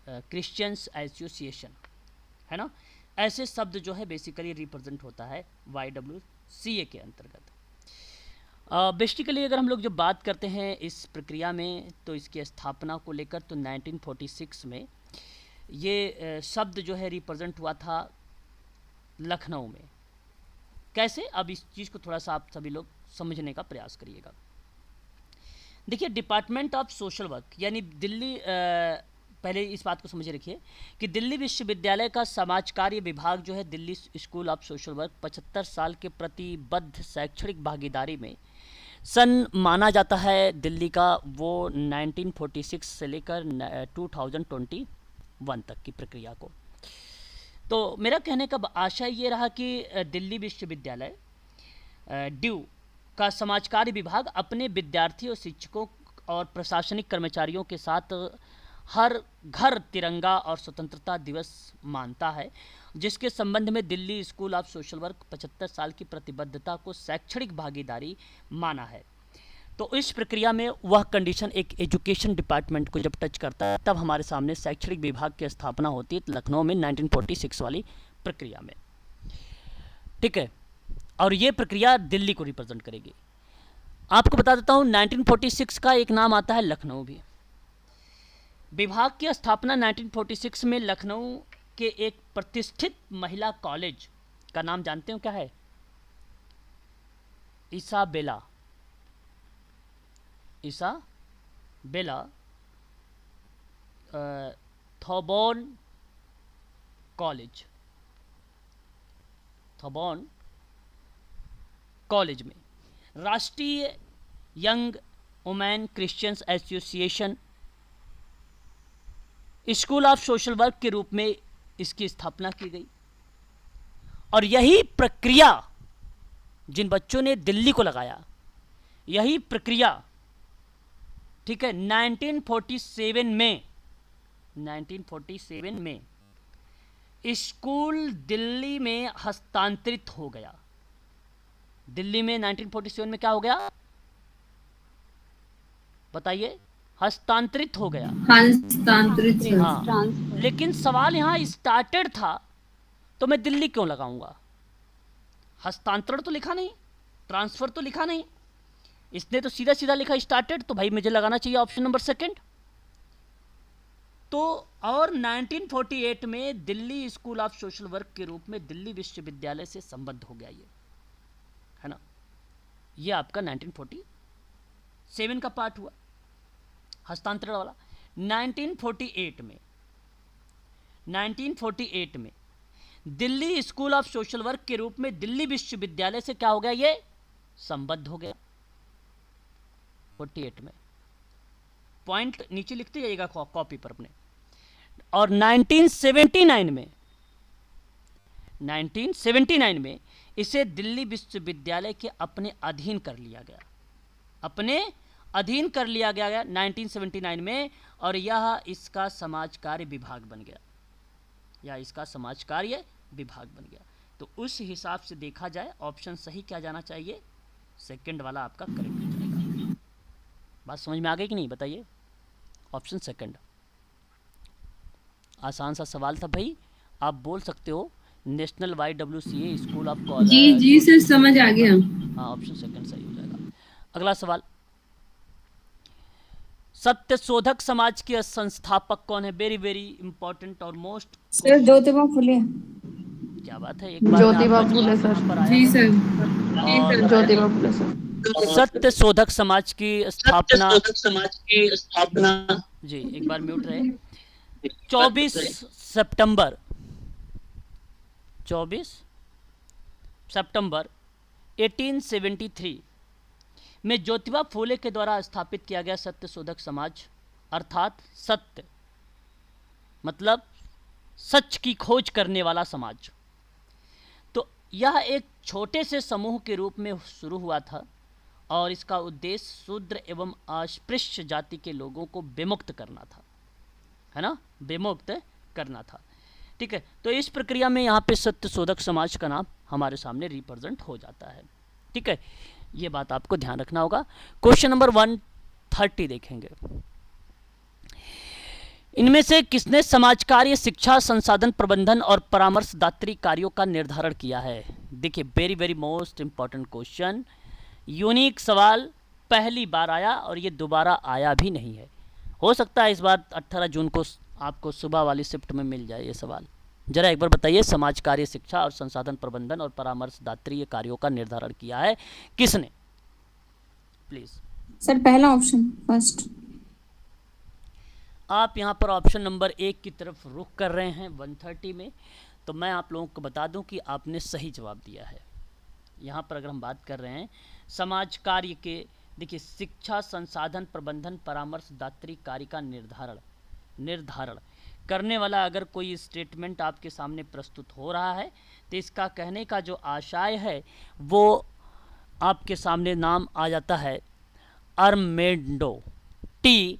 क्रिश्चियंस एसोसिएशन, है ना। ऐसे शब्द जो है बेसिकली रिप्रेजेंट होता है YWCA के अंतर्गत। बेसिकली अगर हम लोग जब बात करते हैं इस प्रक्रिया में तो इसकी स्थापना को लेकर, तो 1946 में ये शब्द जो है रिप्रेजेंट हुआ था लखनऊ में। कैसे, अब इस चीज़ को थोड़ा सा आप सभी लोग समझने का प्रयास करिएगा। देखिए, डिपार्टमेंट ऑफ सोशल वर्क यानी दिल्ली, पहले इस बात को समझ रखिए कि दिल्ली विश्वविद्यालय का समाज कार्य विभाग जो है Delhi school of social work 75 साल के प्रतिबद्ध शैक्षणिक भागीदारी में सन माना जाता है दिल्ली का, वो 1946 से लेकर 2021 तक की प्रक्रिया को। तो मेरा कहने का आशय ये रहा कि दिल्ली विश्वविद्यालय ड्यू का समाज कार्य विभाग अपने विद्यार्थियों, शिक्षकों और प्रशासनिक कर्मचारियों के साथ हर घर तिरंगा और स्वतंत्रता दिवस मानता है, जिसके संबंध में Delhi school of social work 75 साल की प्रतिबद्धता को शैक्षणिक भागीदारी माना है। तो इस प्रक्रिया में वह कंडीशन एक एजुकेशन डिपार्टमेंट को जब टच करता है तब हमारे सामने शैक्षणिक विभाग की स्थापना होती है लखनऊ में 1946 वाली प्रक्रिया में। ठीक है, और ये प्रक्रिया दिल्ली को रिप्रेजेंट करेगी। आपको बता देता हूँ 1946 का एक नाम आता है लखनऊ भी। विभाग की स्थापना 1946 में लखनऊ के एक प्रतिष्ठित महिला कॉलेज का नाम जानते हो क्या है? इसाबेला थॉर्बन कॉलेज में राष्ट्रीय young women Christians association school of social work के रूप में इसकी स्थापना की गई। और यही प्रक्रिया जिन बच्चों ने दिल्ली को लगाया, यही प्रक्रिया, ठीक है, 1947 में स्कूल दिल्ली में हस्तांतरित हो गया। दिल्ली में 1947 में क्या हो गया बताइए? हस्तांतरित हो गया। हस्तांतरित। हाँ, लेकिन सवाल यहाँ स्टार्टेड था, तो मैं दिल्ली क्यों लगाऊंगा? हस्तांतरण तो लिखा नहीं, ट्रांसफर तो लिखा नहीं, इसने तो सीधा सीधा लिखा स्टार्टेड, तो भाई मुझे लगाना चाहिए ऑप्शन नंबर सेकंड। तो और 1948 में Delhi school of social work के रूप में दिल्ली विश्वविद्यालय से संबद्ध हो गया, ये है ना। ये आपका 1947 का पार्ट हुआ, हस्तांतरण वाला। 1948 में Delhi school of social work के रूप में दिल्ली विश्वविद्यालय से क्या हो गया? ये संबद्ध हो गया 48 में। पॉइंट नीचे लिखते जाइएगा कॉपी पर अपने। और 1979 में इसे दिल्ली विश्वविद्यालय के अपने अधीन कर लिया गया, 1979 में। और यह इसका समाज कार्य विभाग बन गया, तो उस हिसाब से देखा जाए ऑप्शन सही क्या जाना चाहिए? सेकंड वाला आपका करेक्ट हो जाएगा। बात समझ में आ गई कि नहीं बताइए? Option second. आसान सा सवाल था भाई, आप बोल सकते हो national YWCA school of college. जी सर, समझ आ गया। हाँ, ऑप्शन सेकंड सही हो जाएगा। अगला सवाल, सत्यशोधक समाज के संस्थापक कौन है? वेरी वेरी इंपॉर्टेंट और मोस्ट। सर ज्योतिबा फुले। क्या बात है, एक बार ज्योतिबा फुले सर। जी सर, ज्योतिबा फुले सर। सत्यशोधक समाज की स्थापना जी, एक बार म्यूट रहे। 24 सितंबर 1873 में ज्योतिबा फूले के द्वारा स्थापित किया गया सत्यशोधक समाज, अर्थात सत्य मतलब सच की खोज करने वाला समाज। तो यह एक छोटे से समूह के रूप में शुरू हुआ था और इसका उद्देश्य शूद्र एवं अस्पृश्य जाति के लोगों को विमुक्त करना था, है ना, विमुक्त करना था। ठीक है, तो इस प्रक्रिया में यहाँ पे सत्यशोधक समाज का नाम हमारे सामने रिप्रेजेंट हो जाता है। ठीक है, ये बात आपको ध्यान रखना होगा। क्वेश्चन नंबर 130 देखेंगे। इनमें से किसने समाज कार्य, शिक्षा, संसाधन प्रबंधन और परामर्शदात्री कार्यों का निर्धारण किया है? देखिए, very very most important question, unique सवाल, पहली बार आया और ये दोबारा आया भी नहीं है। हो सकता है इस बार 18 जून को आपको सुबह वाली शिफ्ट में मिल जाए ये सवाल। जरा एक बार बताइए, समाज कार्य, शिक्षा और संसाधन प्रबंधन और परामर्शदात्री कार्यों का निर्धारण किया है किसने? प्लीज सर पहला ऑप्शन, फर्स्ट। आप यहाँ पर ऑप्शन नंबर 1 की तरफ रुख कर रहे हैं 130 में, तो मैं आप लोगों को बता दूं कि आपने सही जवाब दिया है। यहाँ पर अगर हम बात कर रहे हैं समाज कार्य के, देखिए, शिक्षा, संसाधन प्रबंधन, परामर्शदात्री कार्य का निर्धारण करने वाला अगर कोई स्टेटमेंट आपके सामने प्रस्तुत हो रहा है तो इसका कहने का जो आशय है वो आपके सामने नाम आ जाता है अर्मेंडो टी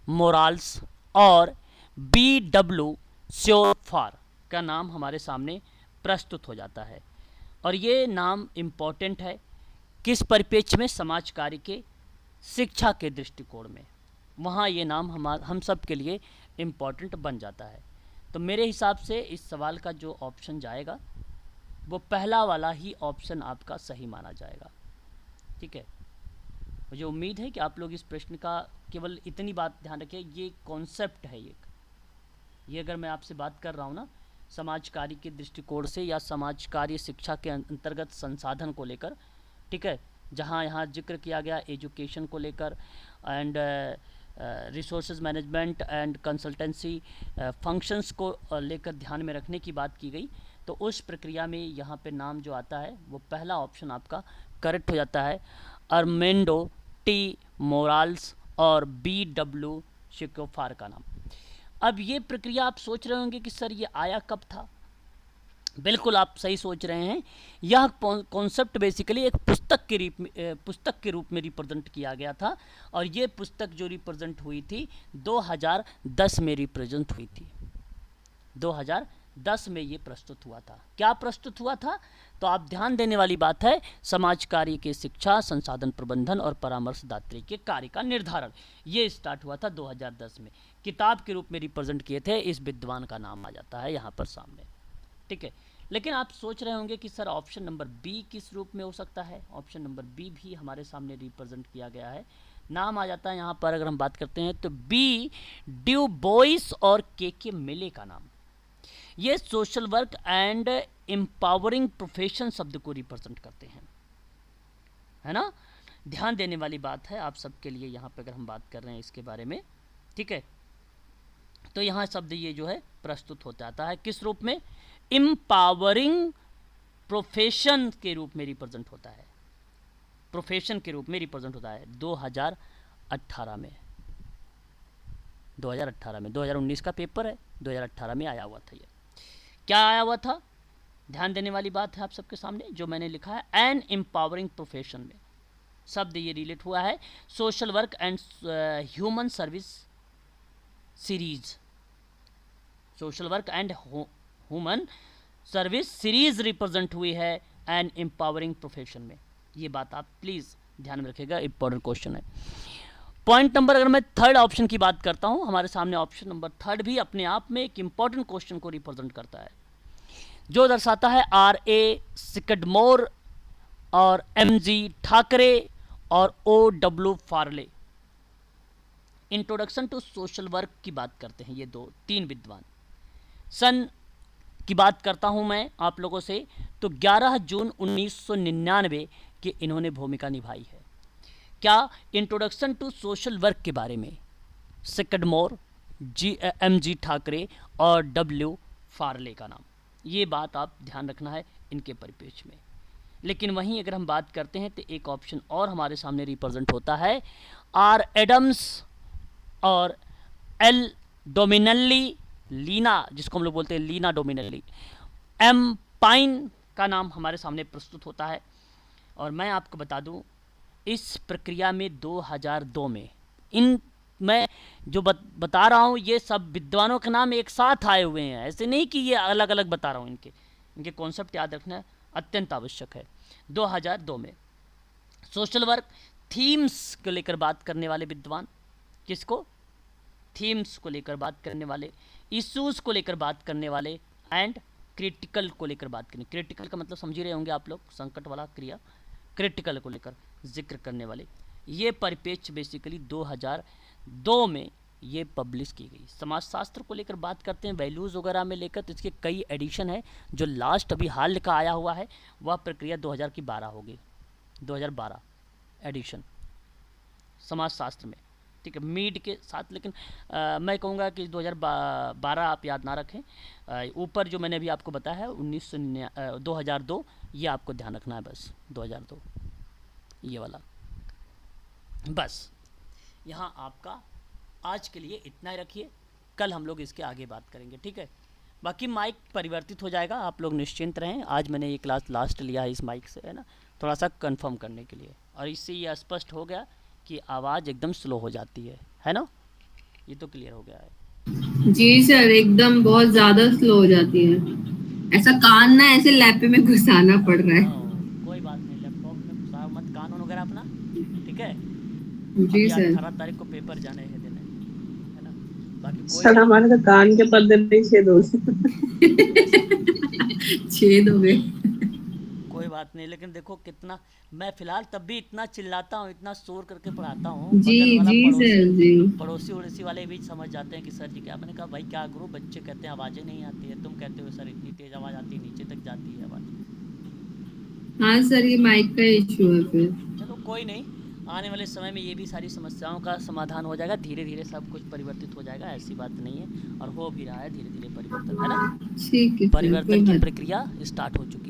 मोराल्स और BW श्योफार का नाम हमारे सामने प्रस्तुत हो जाता है। और ये नाम इम्पोर्टेंट है किस परिप्रेक्ष्य में? समाज कार्य के, शिक्षा के दृष्टिकोण में, वहाँ ये नाम हम सब के लिए इम्पोर्टेंट बन जाता है। तो मेरे हिसाब से इस सवाल का जो ऑप्शन जाएगा वो पहला वाला ही ऑप्शन आपका सही माना जाएगा। ठीक है, मुझे उम्मीद है कि आप लोग इस प्रश्न का केवल इतनी बात ध्यान रखें, ये कॉन्सेप्ट है, ये अगर मैं आपसे बात कर रहा हूँ ना समाज कार्य के दृष्टिकोण से या समाज कार्य शिक्षा के अंतर्गत संसाधन को लेकर, ठीक है, जहाँ यहाँ जिक्र किया गया एजुकेशन को लेकर and resources management and consultancy functions को लेकर ध्यान में रखने की बात की गई, तो उस प्रक्रिया में यहाँ पे नाम जो आता है वो पहला ऑप्शन आपका करेक्ट हो जाता है, अरमेंडो टी मोराल्स और BW शिकोफार का नाम। अब ये प्रक्रिया आप सोच रहे होंगे कि सर ये आया कब था। बिल्कुल आप सही सोच रहे हैं, यह कॉन्सेप्ट बेसिकली एक पुस्तक के रूप में रिप्रेजेंट किया गया था, और ये पुस्तक जो रिप्रेजेंट हुई थी 2010 में रिप्रेजेंट हुई थी। 2010 में ये प्रस्तुत हुआ था। क्या प्रस्तुत हुआ था? तो आप ध्यान देने वाली बात है, समाज कार्य के शिक्षा संसाधन प्रबंधन और परामर्शदात्री के कार्य का निर्धारण, ये स्टार्ट हुआ था 2010 में। किताब के रूप में रिप्रेजेंट किए थे, इस विद्वान का नाम आ जाता है यहाँ पर सामने। ठीक है, लेकिन आप सोच रहे होंगे कि सर ऑप्शन नंबर बी किस रूप में हो सकता है। ऑप्शन नंबर बी भी हमारे सामने रिप्रेजेंट किया गया है, नाम आ जाता है यहाँ पर। अगर हम बात करते हैं तो BW बोइस और के मिले का नाम, ये social work and empowering profession शब्द को रिप्रेजेंट करते हैं, है ना। ध्यान देने वाली बात है आप सबके लिए यहाँ पे, अगर हम बात कर रहे हैं इसके बारे में, ठीक है, तो यहाँ शब्द ये जो है प्रस्तुत होता आता है किस रूप में, एम्पावरिंग प्रोफेशन के रूप में रिप्रेजेंट होता है, प्रोफेशन के रूप में रिप्रेजेंट होता है 2018 में। 2019 का पेपर है, 2018 में आया हुआ था। ये क्या आया हुआ था, ध्यान देने वाली बात है आप सबके सामने जो मैंने लिखा है, एन एम्पावरिंग प्रोफेशन में शब्द ये रिलेट हुआ है social work and human service series, social work and human service series represent हुई है एन एम्पावरिंग प्रोफेशन में। ये बात आप प्लीज़ ध्यान में रखिएगा, इंपॉर्टेंट क्वेश्चन है। पॉइंट नंबर, अगर मैं थर्ड ऑप्शन की बात करता हूं, हमारे सामने ऑप्शन नंबर थर्ड भी अपने आप में एक इंपॉर्टेंट क्वेश्चन को रिप्रेजेंट करता है, जो दर्शाता है RA सिकडमोर और MG ठाकरे और OW Farley. Introduction to social work की बात करते हैं ये तीन विद्वान। सन की बात करता हूं मैं आप लोगों से, तो 11 जून 1999 की इन्होंने भूमिका निभाई है। क्या, इंट्रोडक्शन टू सोशल वर्क के बारे में, सिकडमोर, MG ठाकरे और W फार्ले का नाम। ये बात आप ध्यान रखना है इनके परिप्रेक्ष्य में। लेकिन वहीं अगर हम बात करते हैं तो एक ऑप्शन और हमारे सामने रिप्रेजेंट होता है, R एडम्स और L डोमिनली लीना, जिसको हम लोग बोलते हैं लीना डोमिनली, M पाइन का नाम हमारे सामने प्रस्तुत होता है। और मैं आपको बता दूं, इस प्रक्रिया में 2002 में इन मैं जो बता रहा हूँ ये सब विद्वानों के नाम एक साथ आए हुए हैं, ऐसे नहीं कि ये अलग अलग बता रहा हूँ। इनके कॉन्सेप्ट याद रखना अत्यंत आवश्यक है। 2002 में सोशल वर्क थीम्स को लेकर बात करने वाले विद्वान, किसको, थीम्स को लेकर बात करने वाले, इश्यूज़ को लेकर बात करने वाले एंड क्रिटिकल को लेकर बात करने। क्रिटिकल का मतलब समझ रहे होंगे आप लोग, संकट वाला क्रिया, क्रिटिकल को लेकर जिक्र करने वाले। ये परिपेक्ष बेसिकली 2002 में ये पब्लिश की गई। समाजशास्त्र को लेकर बात करते हैं, वैल्यूज़ वगैरह में लेकर, तो इसके कई एडिशन है। जो लास्ट अभी हाल का आया हुआ है वह प्रक्रिया 2012 होगी, 2012 एडिशन समाजशास्त्र में, ठीक है, मीड के साथ। लेकिन मैं कहूँगा कि 2012 आप याद ना रखें, ऊपर जो मैंने अभी आपको बताया है 2002, ये आपको ध्यान रखना है बस, 2002 ये वाला। बस यहाँ आपका आज के लिए इतना ही रखिए, कल हम लोग इसके आगे बात करेंगे, ठीक है। बाकी माइक परिवर्तित हो जाएगा, आप लोग निश्चिंत रहें। आज मैंने ये क्लास लास्ट लिया है इस माइक से, है ना, थोड़ा सा कंफर्म करने के लिए, और इससे ये स्पष्ट हो गया कि आवाज़ एकदम स्लो हो जाती है ना, ये तो क्लियर हो गया है। जी सर, एकदम बहुत ज़्यादा स्लो हो जाती है, ऐसा कान ना ऐसे लैपे में घुसाना पड़ रहा है। कोई बात नहीं, लैपटॉप में घुसा मत कान वगैरह अपना, ठीक है। जी सर, 18 तारीख को पेपर जाने हैं देने, है ना। बाकी सर हमारे तो कान के पर्दे नहीं छेद हो छेद हो गए। बात नहीं, लेकिन देखो कितना मैं फिलहाल तब भी इतना चिल्लाता हूँ, इतना शोर करके पढ़ाता हूँ, जी बगल वाला जी सर जी। पड़ोसी उड़ोसी वाले भी समझ जाते हैं कि सर जी क्या। मैंने कहा भाई क्या करूँ, बच्चे कहते हैं आवाज़ें नहीं आती है, तुम कहते हो सर इतनी तेज़ आवाज़ आती है, नीचे तक जाती है आवाज़। हाँ सर, ये माइक का इश्यू है फिर। चलो कोई नहीं, आने वाले समय में ये भी सारी समस्याओं का समाधान हो जाएगा, धीरे धीरे सब कुछ परिवर्तित हो जाएगा, ऐसी बात नहीं है, और हो भी रहा है धीरे धीरे परिवर्तन, है ना। ठीक है सर, कोई परिवर्तन की बात प्रक्रिया स्टार्ट हो चुकी है।